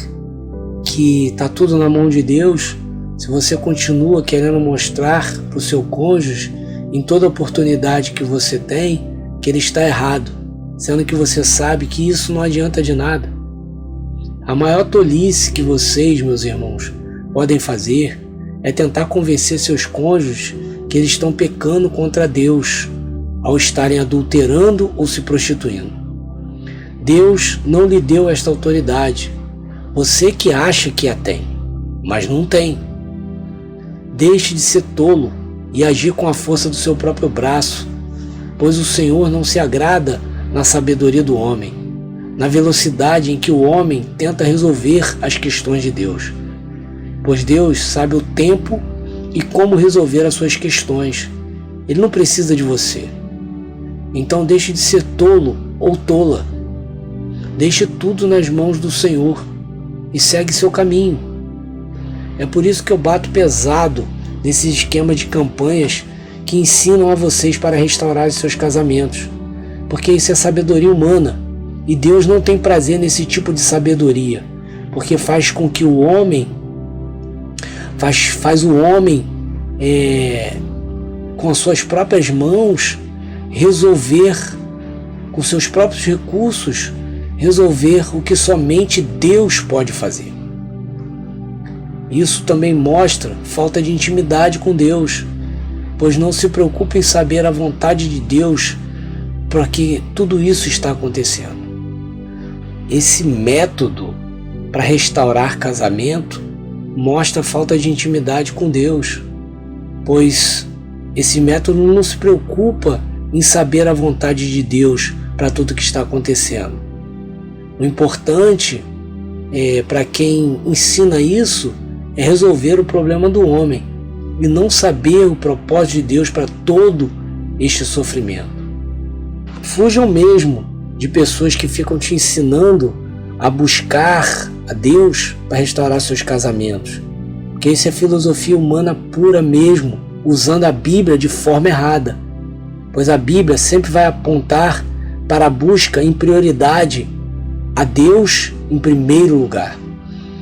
que está tudo na mão de Deus se você continua querendo mostrar para o seu cônjuge, em toda oportunidade que você tem, que ele está errado, sendo que você sabe que isso não adianta de nada? A maior tolice que vocês, meus irmãos, podem fazer é tentar convencer seus cônjuges que eles estão pecando contra Deus ao estarem adulterando ou se prostituindo. Deus não lhe deu esta autoridade. Você que acha que a tem, mas não tem. Deixe de ser tolo e agir com a força do seu próprio braço, pois o Senhor não se agrada na sabedoria do homem, na velocidade em que o homem tenta resolver as questões de Deus. Pois Deus sabe o tempo e como resolver as suas questões. Ele não precisa de você. Então deixe de ser tolo ou tola. Deixe tudo nas mãos do Senhor e segue seu caminho. É por isso que eu bato pesado nesse esquema de campanhas que ensinam a vocês para restaurar os seus casamentos, porque isso é sabedoria humana E Deus não tem prazer nesse tipo de sabedoria, porque faz com que o homem faz o homem com as suas próprias mãos resolver, com seus próprios recursos, resolver o que somente Deus pode fazer. Isso também mostra falta de intimidade com Deus, pois não se preocupa em saber a vontade de Deus para que tudo isso está acontecendo. Esse método para restaurar casamento mostra falta de intimidade com Deus, pois esse método não se preocupa em saber a vontade de Deus para tudo que está acontecendo. O importante para quem ensina isso é resolver o problema do homem e não saber o propósito de Deus para todo este sofrimento. Fujam mesmo de pessoas que ficam te ensinando a buscar a Deus para restaurar seus casamentos, porque isso é filosofia humana pura mesmo, usando a Bíblia de forma errada, pois a Bíblia sempre vai apontar para a busca em prioridade a Deus em primeiro lugar.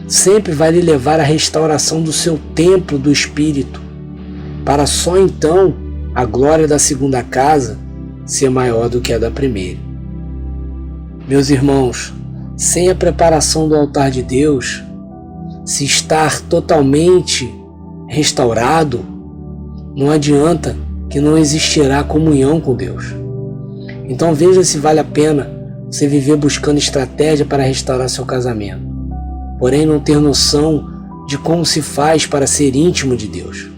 Sempre vai lhe levar à restauração do seu templo do Espírito, para só então a glória da segunda casa ser maior do que a da primeira. Meus irmãos, sem a preparação do altar de Deus, se estar totalmente restaurado, não adianta que não existirá comunhão com Deus. Então veja se vale a pena você viver buscando estratégia para restaurar seu casamento, porém não ter noção de como se faz para ser íntimo de Deus.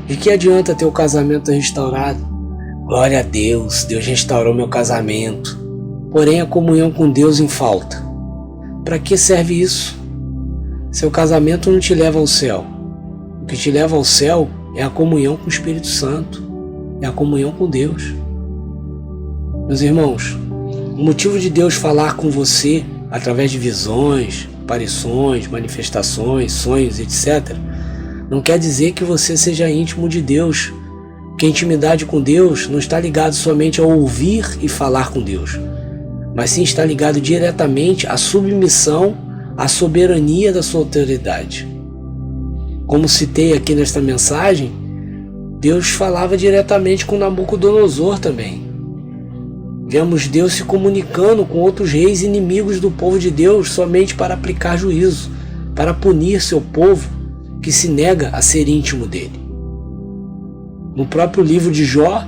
De que adianta ter o casamento restaurado? Glória a Deus, Deus restaurou meu casamento, porém a comunhão com Deus em falta. Para que serve isso? Seu casamento não te leva ao céu. O que te leva ao céu é a comunhão com o Espírito Santo, é a comunhão com Deus. Meus irmãos, o motivo de Deus falar com você através de visões, aparições, manifestações, sonhos, etc., não quer dizer que você seja íntimo de Deus, porque a intimidade com Deus não está ligado somente ao ouvir e falar com Deus, mas sim está ligado diretamente à submissão, à soberania da sua autoridade. Como citei aqui nesta mensagem, Deus falava diretamente com Nabucodonosor também. Vemos Deus se comunicando com outros reis inimigos do povo de Deus somente para aplicar juízo, para punir seu povo que se nega a ser íntimo dele. No próprio livro de Jó,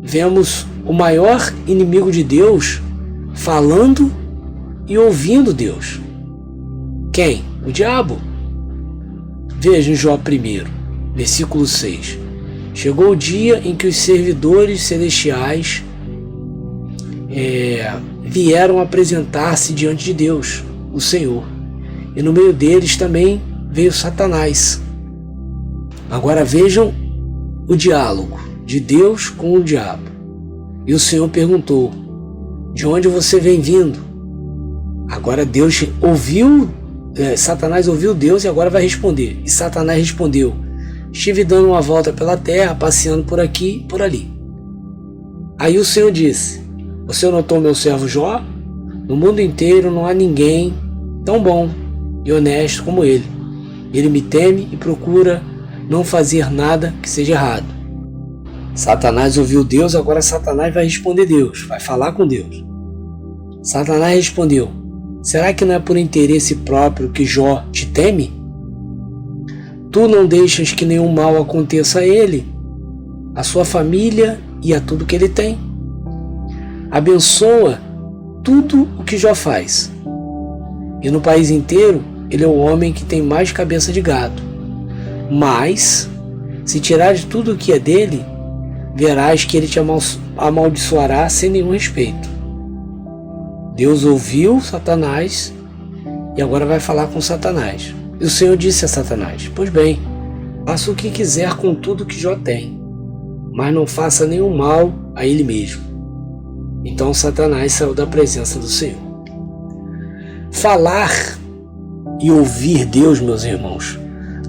vemos o maior inimigo de Deus falando e ouvindo Deus. Quem? O diabo. Veja em Jó 1, versículo 6. Chegou o dia em que os servidores celestiais vieram apresentar-se diante de Deus, o Senhor. E no meio deles também veio Satanás. Agora vejam o diálogo de Deus com o diabo. E o Senhor perguntou: de onde você vem vindo? Agora Deus ouviu, Satanás ouviu Deus e agora vai responder. E Satanás respondeu: estive dando uma volta pela terra, passeando por aqui e por ali. Aí o Senhor disse: você notou meu servo Jó? No mundo inteiro não há ninguém tão bom e honesto como ele. Ele me teme e procura não fazer nada que seja errado. Satanás ouviu Deus, agora Satanás vai responder Deus, vai falar com Deus. Satanás respondeu: será que não é por interesse próprio que Jó te teme? Tu não deixas que nenhum mal aconteça a ele, a sua família e a tudo que ele tem. Abençoa tudo o que Jó faz. E no país inteiro, ele é o homem que tem mais cabeça de gado. Mas, se tirar de tudo o que é dele, verás que ele te amaldiçoará sem nenhum respeito. Deus ouviu Satanás e agora vai falar com Satanás. E o Senhor disse a Satanás: pois bem, faça o que quiser com tudo que Jó tem, mas não faça nenhum mal a ele mesmo. Então Satanás saiu da presença do Senhor. Falar e ouvir Deus, meus irmãos,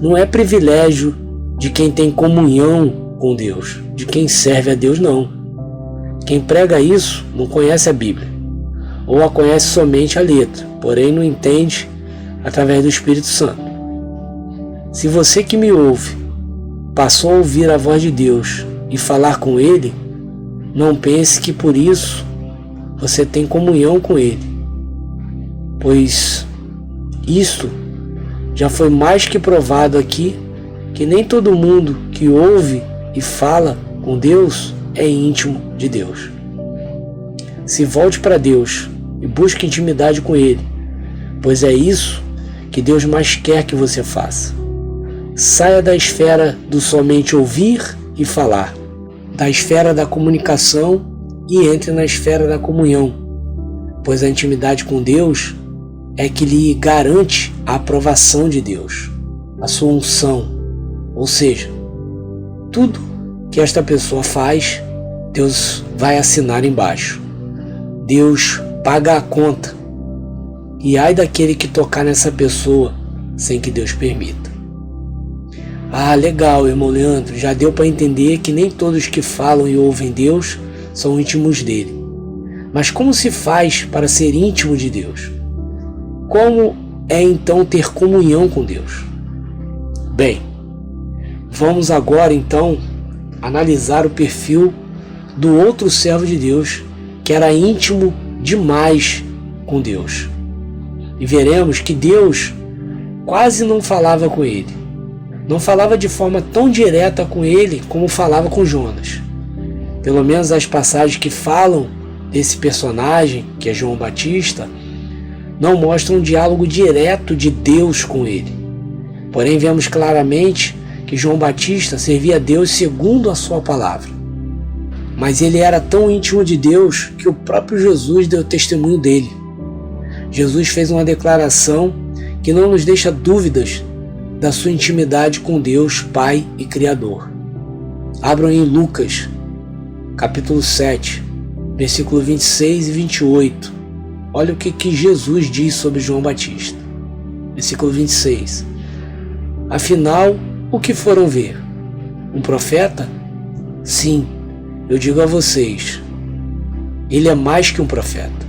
não é privilégio de quem tem comunhão com Deus, de quem serve a Deus, não. Quem prega isso não conhece a Bíblia. ou a conhece somente a letra, porém não entende através do Espírito Santo. Se você que me ouve passou a ouvir a voz de Deus e falar com Ele, não pense que por isso você tem comunhão com Ele, pois isto já foi mais que provado aqui, que nem todo mundo que ouve e fala com Deus é íntimo de Deus. Se volte para Deus e busque intimidade com Ele, pois é isso que Deus mais quer que você faça. Saia da esfera do somente ouvir e falar, da esfera da comunicação e entre na esfera da comunhão, pois a intimidade com Deus é que lhe garante a aprovação de Deus, a sua unção, ou seja, tudo que esta pessoa faz, Deus vai assinar embaixo. Deus paga a conta, e ai daquele que tocar nessa pessoa sem que Deus permita. Ah, legal, irmão Leandro, já deu para entender que nem todos que falam e ouvem Deus são íntimos dele. Mas como se faz para ser íntimo de Deus? Como é então ter comunhão com Deus? Bem, vamos agora então analisar o perfil do outro servo de Deus que era íntimo demais com Deus. E veremos que Deus quase não falava com ele. Não falava de forma tão direta com ele como falava com Jonas. Pelo menos as passagens que falam desse personagem, que é João Batista, não mostram um diálogo direto de Deus com ele. Porém, vemos claramente que João Batista servia a Deus segundo a sua palavra. Mas ele era tão íntimo de Deus que o próprio Jesus deu testemunho dele. Jesus fez uma declaração que não nos deixa dúvidas da sua intimidade com Deus, Pai e Criador. Abram em Lucas, capítulo 7, versículo 26 e 28. Olha o que Jesus diz sobre João Batista. Versículo 26. Afinal, o que foram ver? Um profeta? Sim, eu digo a vocês, ele é mais que um profeta.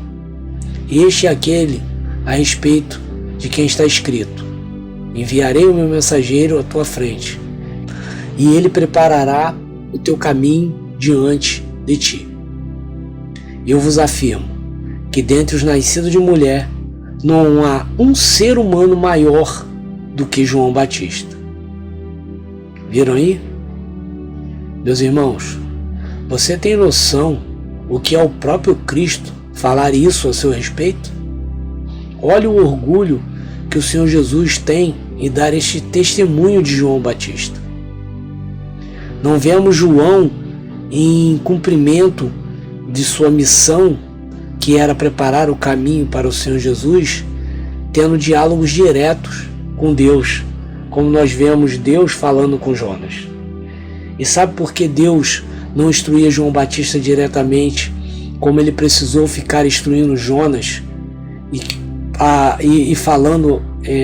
Este é aquele a respeito de quem está escrito: enviarei o meu mensageiro à tua frente, e ele preparará o teu caminho diante de ti. Eu vos afirmo que dentre os nascidos de mulher não há um ser humano maior do que João Batista. Viram aí? Meus irmãos, você tem noção o que é o próprio Cristo falar isso a seu respeito? Olha o orgulho que o Senhor Jesus tem em dar este testemunho de João Batista. Não vemos João em cumprimento de sua missão, que era preparar o caminho para o Senhor Jesus, tendo diálogos diretos com Deus, como nós vemos Deus falando com Jonas. E sabe por que Deus não instruía João Batista diretamente, como ele precisou ficar instruindo Jonas e falando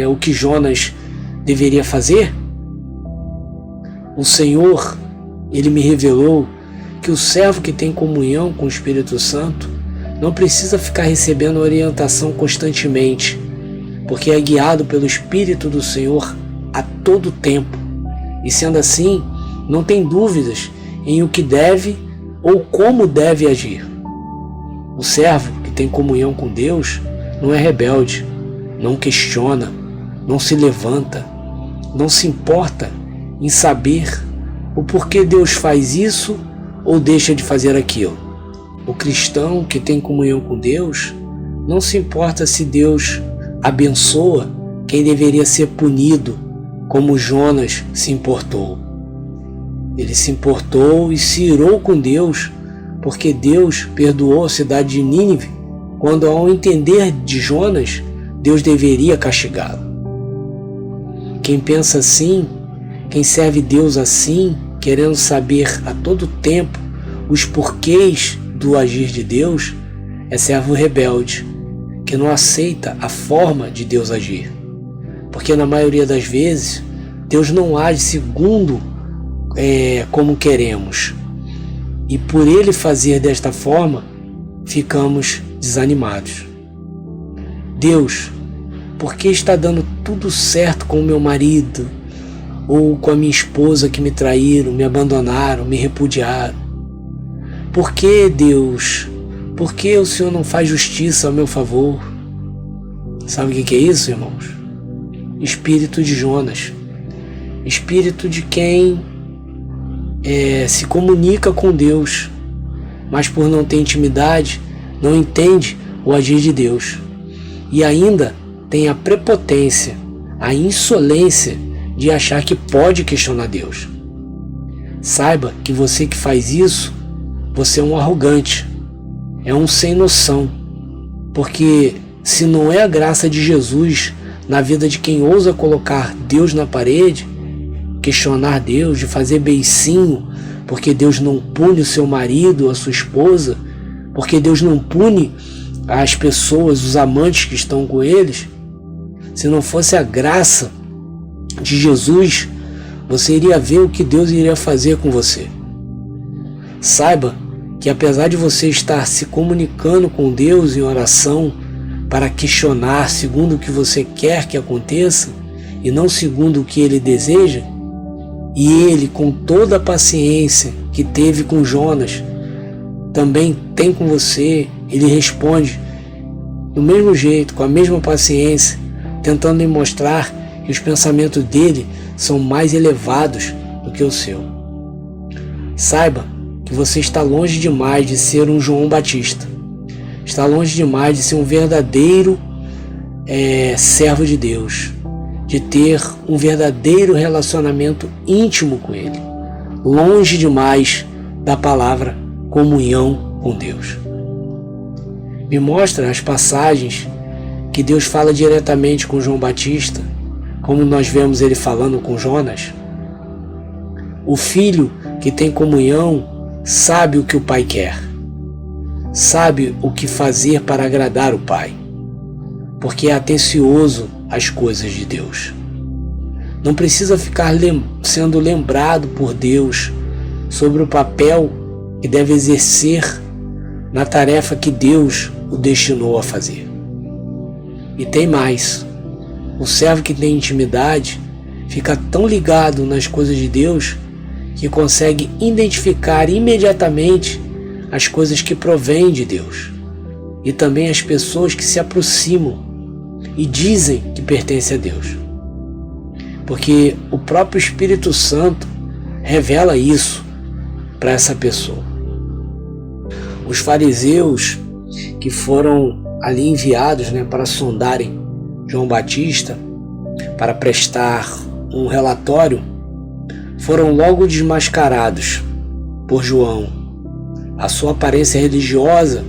o que Jonas deveria fazer? O Senhor, ele me revelou que o servo que tem comunhão com o Espírito Santo não precisa ficar recebendo orientação constantemente, porque é guiado pelo Espírito do Senhor a todo tempo, e sendo assim, não tem dúvidas em o que deve ou como deve agir. O servo que tem comunhão com Deus não é rebelde, não questiona, não se levanta, não se importa em saber o porquê Deus faz isso ou deixa de fazer aquilo. O cristão que tem comunhão com Deus não se importa se Deus abençoa quem deveria ser punido, como Jonas se importou. Ele se importou e se irou com Deus porque Deus perdoou a cidade de Nínive, quando, ao entender de Jonas, Deus deveria castigá-lo. Quem pensa assim, quem serve Deus assim, querendo saber a todo tempo os porquês do agir de Deus, é servo rebelde, que não aceita a forma de Deus agir. Porque na maioria das vezes, Deus não age segundo como queremos. E por ele fazer desta forma, ficamos desanimados. Deus, por que está dando tudo certo com o meu marido ou com a minha esposa que me traíram, me abandonaram, me repudiaram? Por que, Deus? Por que o Senhor não faz justiça ao meu favor? Sabe o que é isso, irmãos? Espírito de Jonas. Espírito de quem se comunica com Deus, mas por não ter intimidade, não entende o agir de Deus. E ainda tem a prepotência, a insolência de achar que pode questionar Deus. Saiba que você que faz isso, você é um arrogante, é um sem noção, porque se não é a graça de Jesus na vida de quem ousa colocar Deus na parede, questionar Deus, de fazer beicinho, porque Deus não pune o seu marido, a sua esposa, porque Deus não pune as pessoas, os amantes que estão com eles, se não fosse a graça de Jesus, você iria ver o que Deus iria fazer com você. Saiba que apesar de você estar se comunicando com Deus em oração para questionar segundo o que você quer que aconteça e não segundo o que Ele deseja, e Ele, com toda a paciência que teve com Jonas, também tem com você. Ele responde do mesmo jeito, com a mesma paciência, tentando lhe mostrar que os pensamentos dele são mais elevados do que o seu. Saiba que você está longe demais de ser um João Batista. Está longe demais de ser um verdadeiro servo de Deus, de ter um verdadeiro relacionamento íntimo com Ele. Longe demais da palavra comunhão com Deus. Me mostra as passagens que Deus fala diretamente com João Batista, como nós vemos ele falando com Jonas. O filho que tem comunhão sabe o que o pai quer, sabe o que fazer para agradar o pai, porque é atencioso às coisas de Deus. Não precisa ficar sendo lembrado por Deus sobre o papel que deve exercer na tarefa que Deus o destinou a fazer. E tem mais, o servo que tem intimidade fica tão ligado nas coisas de Deus que consegue identificar imediatamente as coisas que provêm de Deus e também as pessoas que se aproximam e dizem que pertencem a Deus, porque o próprio Espírito Santo revela isso para essa pessoa. Os fariseus que foram ali enviados para sondarem João Batista, para prestar um relatório, foram logo desmascarados por João. A sua aparência religiosa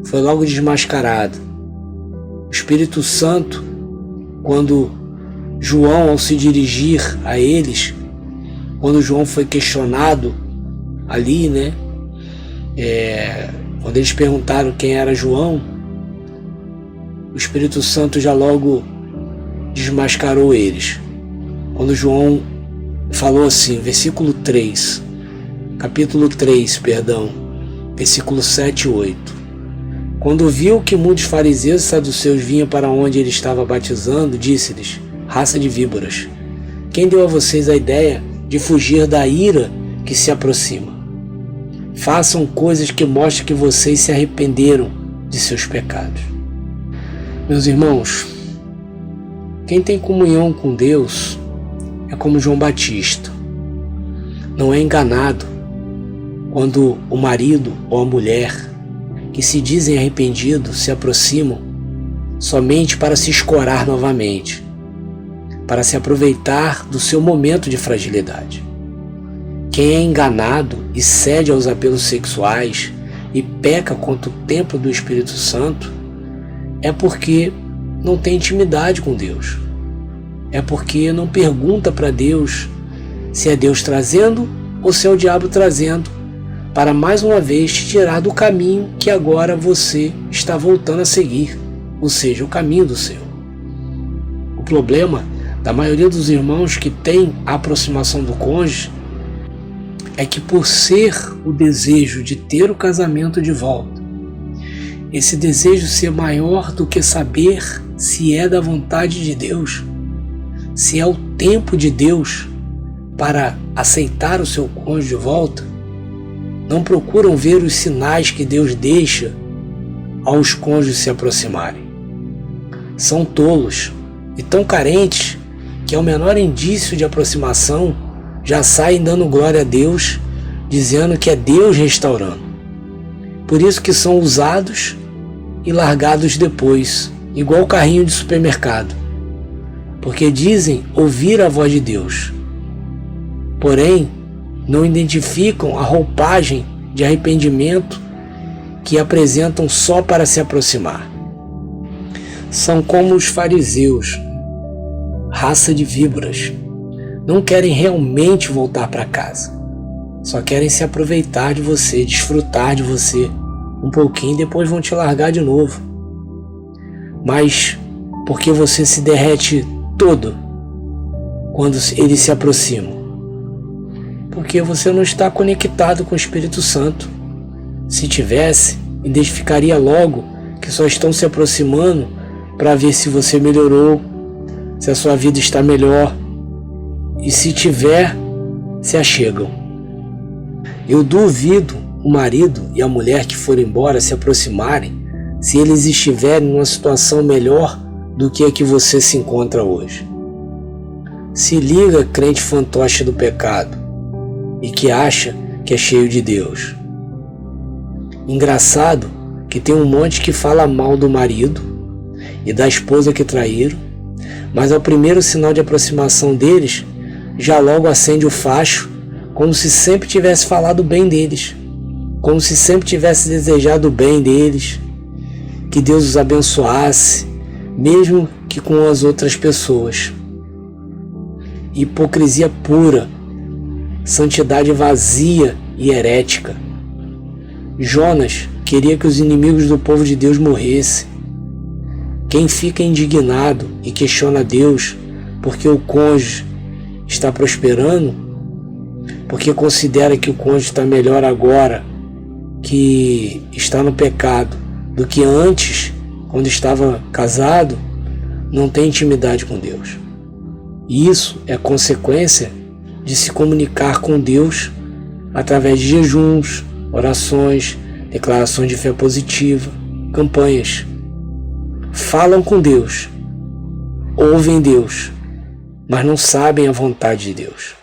foi logo desmascarada. O Espírito Santo, quando João, ao se dirigir a eles, quando João foi questionado ali, quando eles perguntaram quem era João, o Espírito Santo já logo desmascarou eles. Quando João falou assim, capítulo 3, versículo 7 e 8. Quando viu que muitos fariseus e saduceus vinham para onde ele estava batizando, disse-lhes: raça de víboras, quem deu a vocês a ideia de fugir da ira que se aproxima? Façam coisas que mostrem que vocês se arrependeram de seus pecados. Meus irmãos, quem tem comunhão com Deus é como João Batista. Não é enganado quando o marido ou a mulher que se dizem arrependidos se aproximam somente para se escorar novamente, para se aproveitar do seu momento de fragilidade. Quem é enganado e cede aos apelos sexuais e peca contra o templo do Espírito Santo é porque não tem intimidade com Deus. É porque não pergunta para Deus se é Deus trazendo ou se é o diabo trazendo para mais uma vez te tirar do caminho que agora você está voltando a seguir, ou seja, o caminho do Senhor. O problema da maioria dos irmãos que tem a aproximação do cônjuge é que, por ser o desejo de ter o casamento de volta esse desejo ser maior do que saber se é da vontade de Deus, se é o tempo de Deus para aceitar o seu cônjuge de volta, não procuram ver os sinais que Deus deixa aos cônjuges se aproximarem. São tolos e tão carentes que ao menor indício de aproximação já saem dando glória a Deus, dizendo que é Deus restaurando. Por isso que são usados e largados depois, igual carrinho de supermercado, porque dizem ouvir a voz de Deus, porém não identificam a roupagem de arrependimento que apresentam só para se aproximar. São como os fariseus, raça de víboras. Não querem realmente voltar para casa. Só querem se aproveitar de você, desfrutar de você um pouquinho e depois vão te largar de novo. Mas porque você se derrete todo quando eles se aproximam? Porque você não está conectado com o Espírito Santo. Se tivesse, identificaria logo que só estão se aproximando para ver se você melhorou, se a sua vida está melhor, e se tiver, se achegam. Eu duvido o marido e a mulher que foram embora se aproximarem se eles estiverem numa situação melhor do que a que você se encontra hoje. Se liga, crente fantoche do pecado e que acha que é cheio de Deus. Engraçado que tem um monte que fala mal do marido e da esposa que traíram, mas ao primeiro sinal de aproximação deles, já logo acende o facho, como se sempre tivesse falado bem deles, como se sempre tivesse desejado o bem deles, que Deus os abençoasse, mesmo que com as outras pessoas. Hipocrisia pura, santidade vazia e herética. Jonas queria que os inimigos do povo de Deus morressem. Quem fica indignado e questiona Deus porque o cônjuge está prosperando, porque considera que o cônjuge está melhor agora que está no pecado do que antes, quando estava casado, não tem intimidade com Deus. E isso é consequência de se comunicar com Deus através de jejuns, orações, declarações de fé positiva, campanhas. Falam com Deus, ouvem Deus, mas não sabem a vontade de Deus.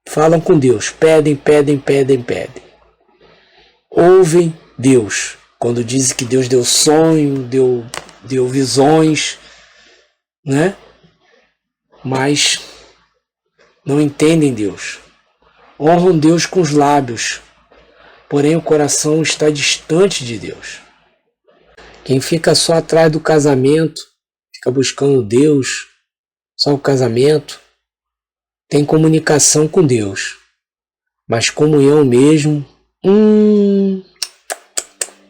Falam com Deus, pedem. Ouvem Deus, quando dizem que Deus deu sonho, deu visões, né? Mas não entendem Deus. Honram Deus com os lábios, porém o coração está distante de Deus. Quem fica só atrás do casamento, fica buscando Deus, só o casamento, tem comunicação com Deus, mas comunhão mesmo,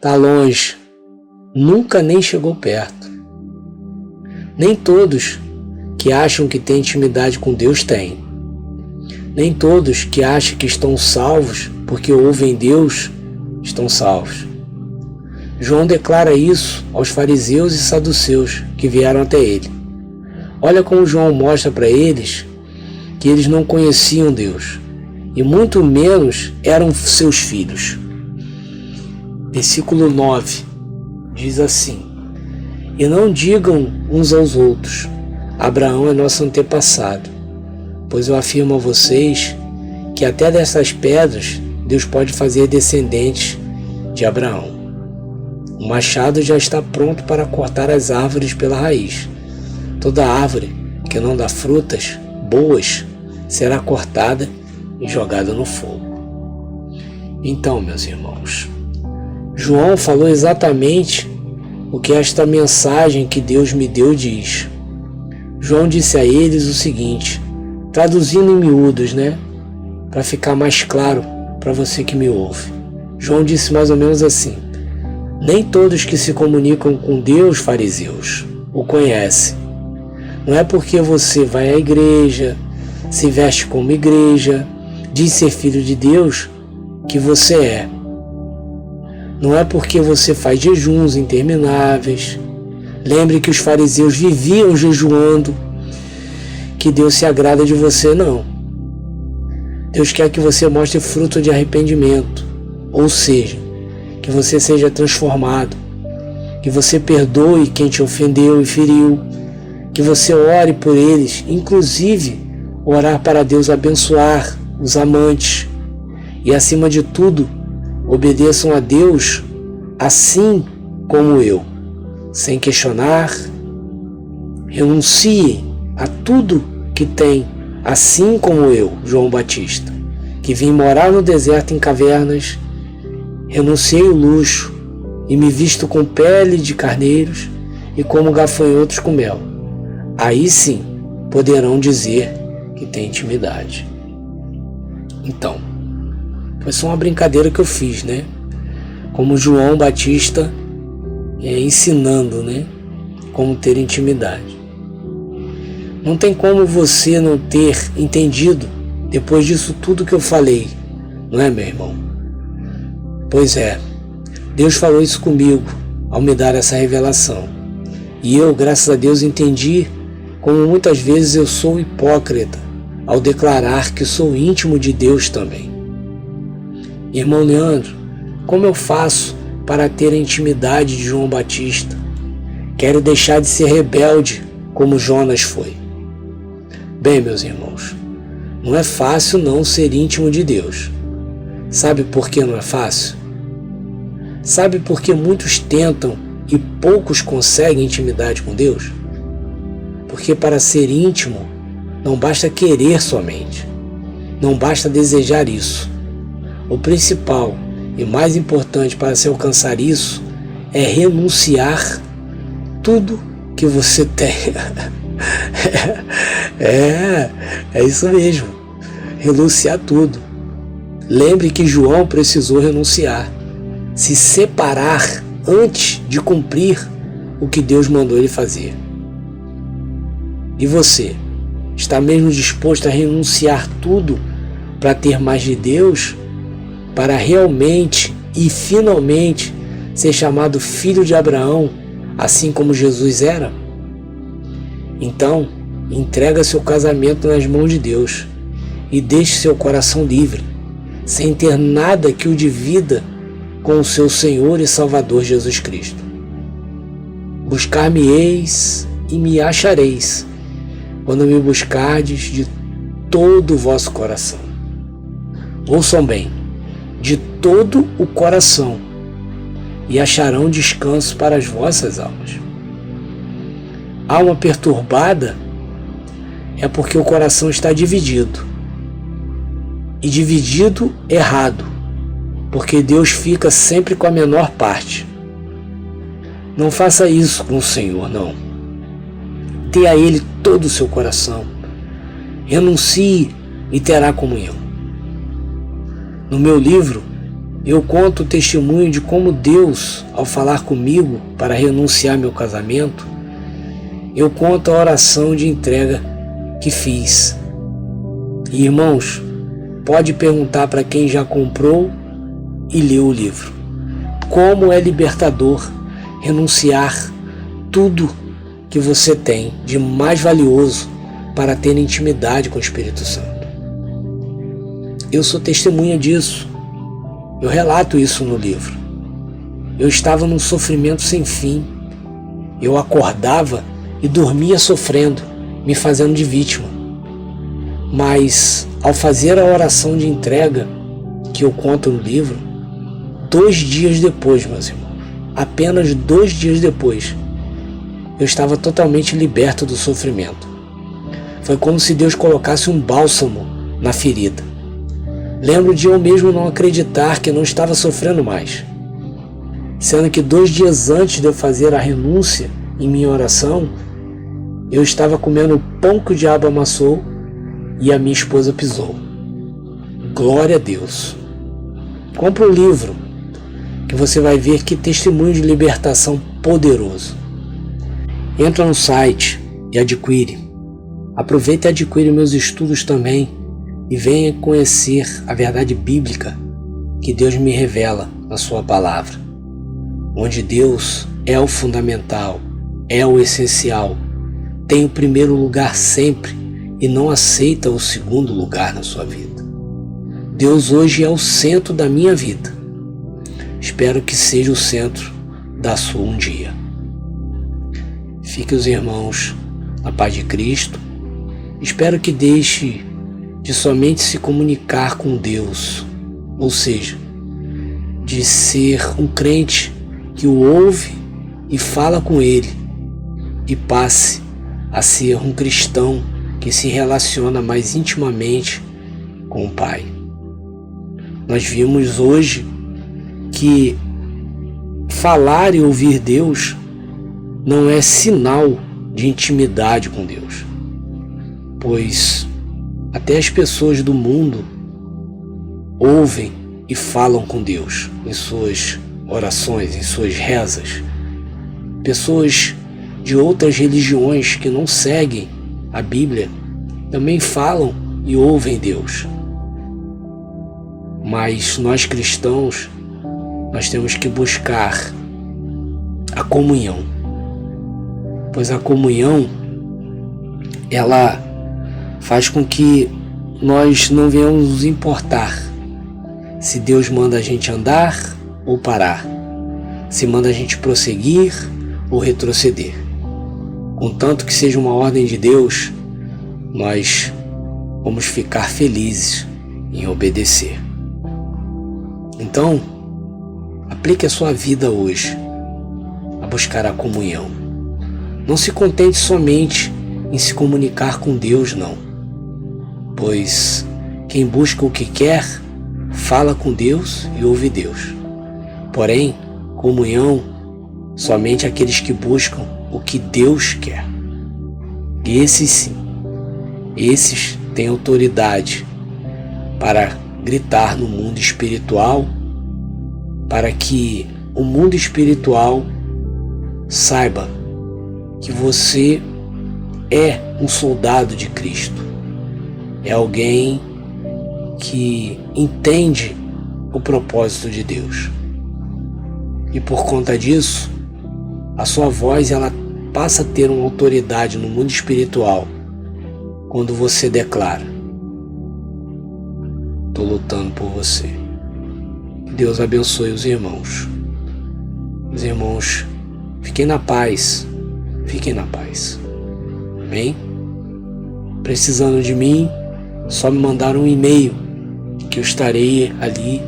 tá longe, nunca nem chegou perto. Nem todos que acham que têm intimidade com Deus têm. Nem todos que acham que estão salvos porque ouvem Deus estão salvos. João declara isso aos fariseus e saduceus que vieram até ele. Olha como João mostra para eles que eles não conheciam Deus e muito menos eram seus filhos. Versículo 9 diz assim: E não digam uns aos outros, Abraão é nosso antepassado, pois eu afirmo a vocês que até dessas pedras Deus pode fazer descendentes de Abraão. O machado já está pronto para cortar as árvores pela raiz. Toda árvore que não dá frutas boas será cortada e jogada no fogo. Então, meus irmãos, João falou exatamente o que esta mensagem que Deus me deu diz. João disse a eles o seguinte, traduzindo em miúdos, né? Para ficar mais claro para você que me ouve. João disse mais ou menos assim: nem todos que se comunicam com Deus, fariseus, o conhecem. Não é porque você vai à igreja, se veste como igreja, diz ser filho de Deus, que você é. Não é porque você faz jejuns intermináveis. Lembre que os fariseus viviam jejuando que Deus se agrada de você, não. Deus quer que você mostre fruto de arrependimento, ou seja, que você seja transformado, que você perdoe quem te ofendeu e feriu, que você ore por eles, inclusive orar para Deus abençoar os amantes e, acima de tudo, obedeçam a Deus assim como eu, sem questionar, renunciem a tudo que tem, assim como eu, João Batista, que vim morar no deserto em cavernas, renunciei o luxo e me visto com pele de carneiros e como gafanhotos com mel. Aí sim poderão dizer que tem intimidade. Então, foi só uma brincadeira que eu fiz, né? Como João Batista ensinando, né? Como ter intimidade. Não tem como você não ter entendido depois disso tudo que eu falei, não é, meu irmão? Pois é, Deus falou isso comigo ao me dar essa revelação. E eu, graças a Deus, entendi como muitas vezes eu sou hipócrita ao declarar que sou íntimo de Deus também. Irmão Leandro, como eu faço para ter a intimidade de João Batista? Quero deixar de ser rebelde como Jonas foi. Bem, meus irmãos, não é fácil não ser íntimo de Deus. Sabe por que não é fácil? Sabe por que muitos tentam e poucos conseguem intimidade com Deus? Porque para ser íntimo, não basta querer somente. Não basta desejar isso. O principal e mais importante para se alcançar isso é renunciar tudo que você tem. É isso mesmo. Renunciar tudo. Lembre que João precisou renunciar, se separar antes de cumprir o que Deus mandou ele fazer. E você, está mesmo disposto a renunciar tudo para ter mais de Deus, para realmente e finalmente ser chamado filho de Abraão, assim como Jesus era? Então, entrega seu casamento nas mãos de Deus e deixe seu coração livre, sem ter nada que o divida com o seu Senhor e Salvador Jesus Cristo. Buscar-me-eis e me achareis, quando me buscardes de todo o vosso coração. Ouçam bem, de todo o coração, e acharão descanso para as vossas almas. Alma perturbada é porque o coração está dividido. E dividido errado, porque Deus fica sempre com a menor parte. Não faça isso com o Senhor, não. Dê a Ele todo o seu coração. Renuncie e terá comunhão. No meu livro, eu conto o testemunho de como Deus, ao falar comigo para renunciar meu casamento, eu conto a oração de entrega que fiz. E, irmãos, pode perguntar para quem já comprou e leu o livro. Como é libertador renunciar tudo que você tem de mais valioso para ter intimidade com o Espírito Santo. Eu sou testemunha disso. Eu relato isso no livro. Eu estava num sofrimento sem fim. Eu acordava e dormia sofrendo, me fazendo de vítima. Mas, ao fazer a oração de entrega, que eu conto no livro, 2 dias depois, meus irmãos, apenas 2 dias depois, eu estava totalmente liberto do sofrimento. Foi como se Deus colocasse um bálsamo na ferida. Lembro de eu mesmo não acreditar que não estava sofrendo mais. Sendo que 2 dias antes de eu fazer a renúncia em minha oração, eu estava comendo o pão que o diabo amassou e a minha esposa pisou. Glória a Deus. Compre o livro, que você vai ver que testemunho de libertação poderoso. Entra no site e adquire. Aproveita e adquire meus estudos também e venha conhecer a verdade bíblica que Deus me revela na sua palavra. onde Deus é o fundamental, é o essencial, tem o primeiro lugar sempre e não aceita o segundo lugar na sua vida. Deus hoje é o centro da minha vida. Espero que seja o centro da sua um dia. Fique os irmãos na paz de Cristo. Espero que deixe de somente se comunicar com Deus, ou seja, de ser um crente que o ouve e fala com Ele, e passe a ser um cristão que se relaciona mais intimamente com o Pai. Nós vimos hoje que falar e ouvir Deus não é sinal de intimidade com Deus, pois até as pessoas do mundo ouvem e falam com Deus em suas orações, em suas rezas. Pessoas de outras religiões que não seguem a Bíblia também falam e ouvem Deus. Mas nós cristãos, nós temos que buscar a comunhão, pois a comunhão, ela faz com que nós não venhamos nos importar se Deus manda a gente andar ou parar, se manda a gente prosseguir ou retroceder. Contanto que seja uma ordem de Deus, nós vamos ficar felizes em obedecer. Então, aplique a sua vida hoje a buscar a comunhão. Não se contente somente em se comunicar com Deus, não. Pois quem busca o que quer, fala com Deus e ouve Deus. Porém, comunhão, somente aqueles que buscam o que Deus quer. Esses sim, esses têm autoridade para gritar no mundo espiritual, para que o mundo espiritual saiba que você é um soldado de Cristo, é alguém que entende o propósito de Deus. E por conta disso, a sua voz ela passa a ter uma autoridade no mundo espiritual quando você declara: estou lutando por você. Que Deus abençoe os irmãos. Os irmãos, fiquem na paz. Fiquem na paz. Amém? Precisando de mim, só me mandar um e-mail que eu estarei ali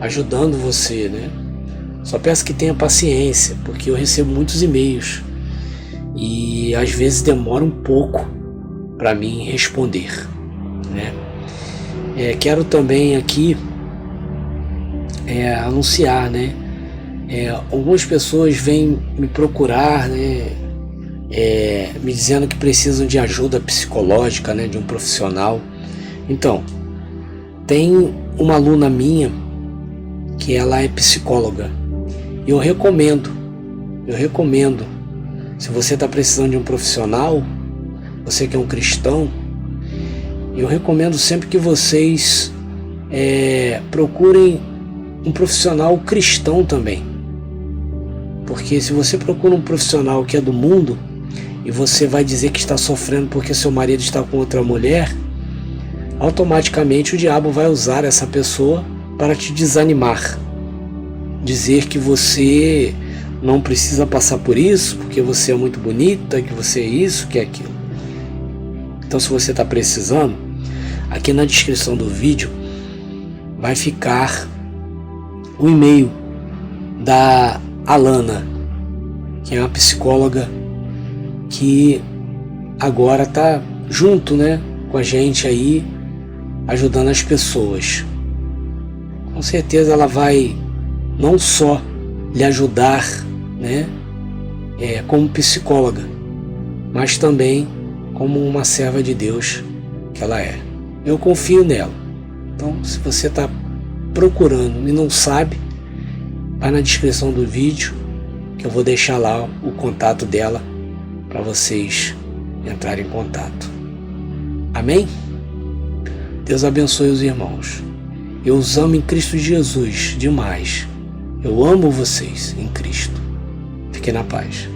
ajudando você, né? Só peço que tenha paciência, porque eu recebo muitos e-mails e às vezes demora um pouco para mim responder, né? Quero também aqui anunciar, né? Algumas pessoas vêm me procurar, né? Me dizendo que precisam de ajuda psicológica, né? De um profissional. Então, tem uma aluna minha que ela é psicóloga. Eu recomendo, se você está precisando de um profissional, você que é um cristão, eu recomendo sempre que vocês procurem um profissional cristão também. Porque se você procura um profissional que é do mundo e você vai dizer que está sofrendo porque seu marido está com outra mulher, automaticamente o diabo vai usar essa pessoa para te desanimar. Dizer que você não precisa passar por isso, porque você é muito bonita, que você é isso, que é aquilo. Então, se você está precisando, aqui na descrição do vídeo vai ficar o e-mail da Alana, que é uma psicóloga que agora está junto, né, com a gente aí, ajudando as pessoas. Com certeza ela vai não só lhe ajudar, né, como psicóloga, mas também como uma serva de Deus que ela é. Eu confio nela. Então, se você está procurando e não sabe, vai na descrição do vídeo que eu vou deixar lá o contato dela para vocês entrarem em contato. Amém? Deus abençoe os irmãos. Eu os amo em Cristo Jesus demais. Eu amo vocês em Cristo. Fiquem na paz.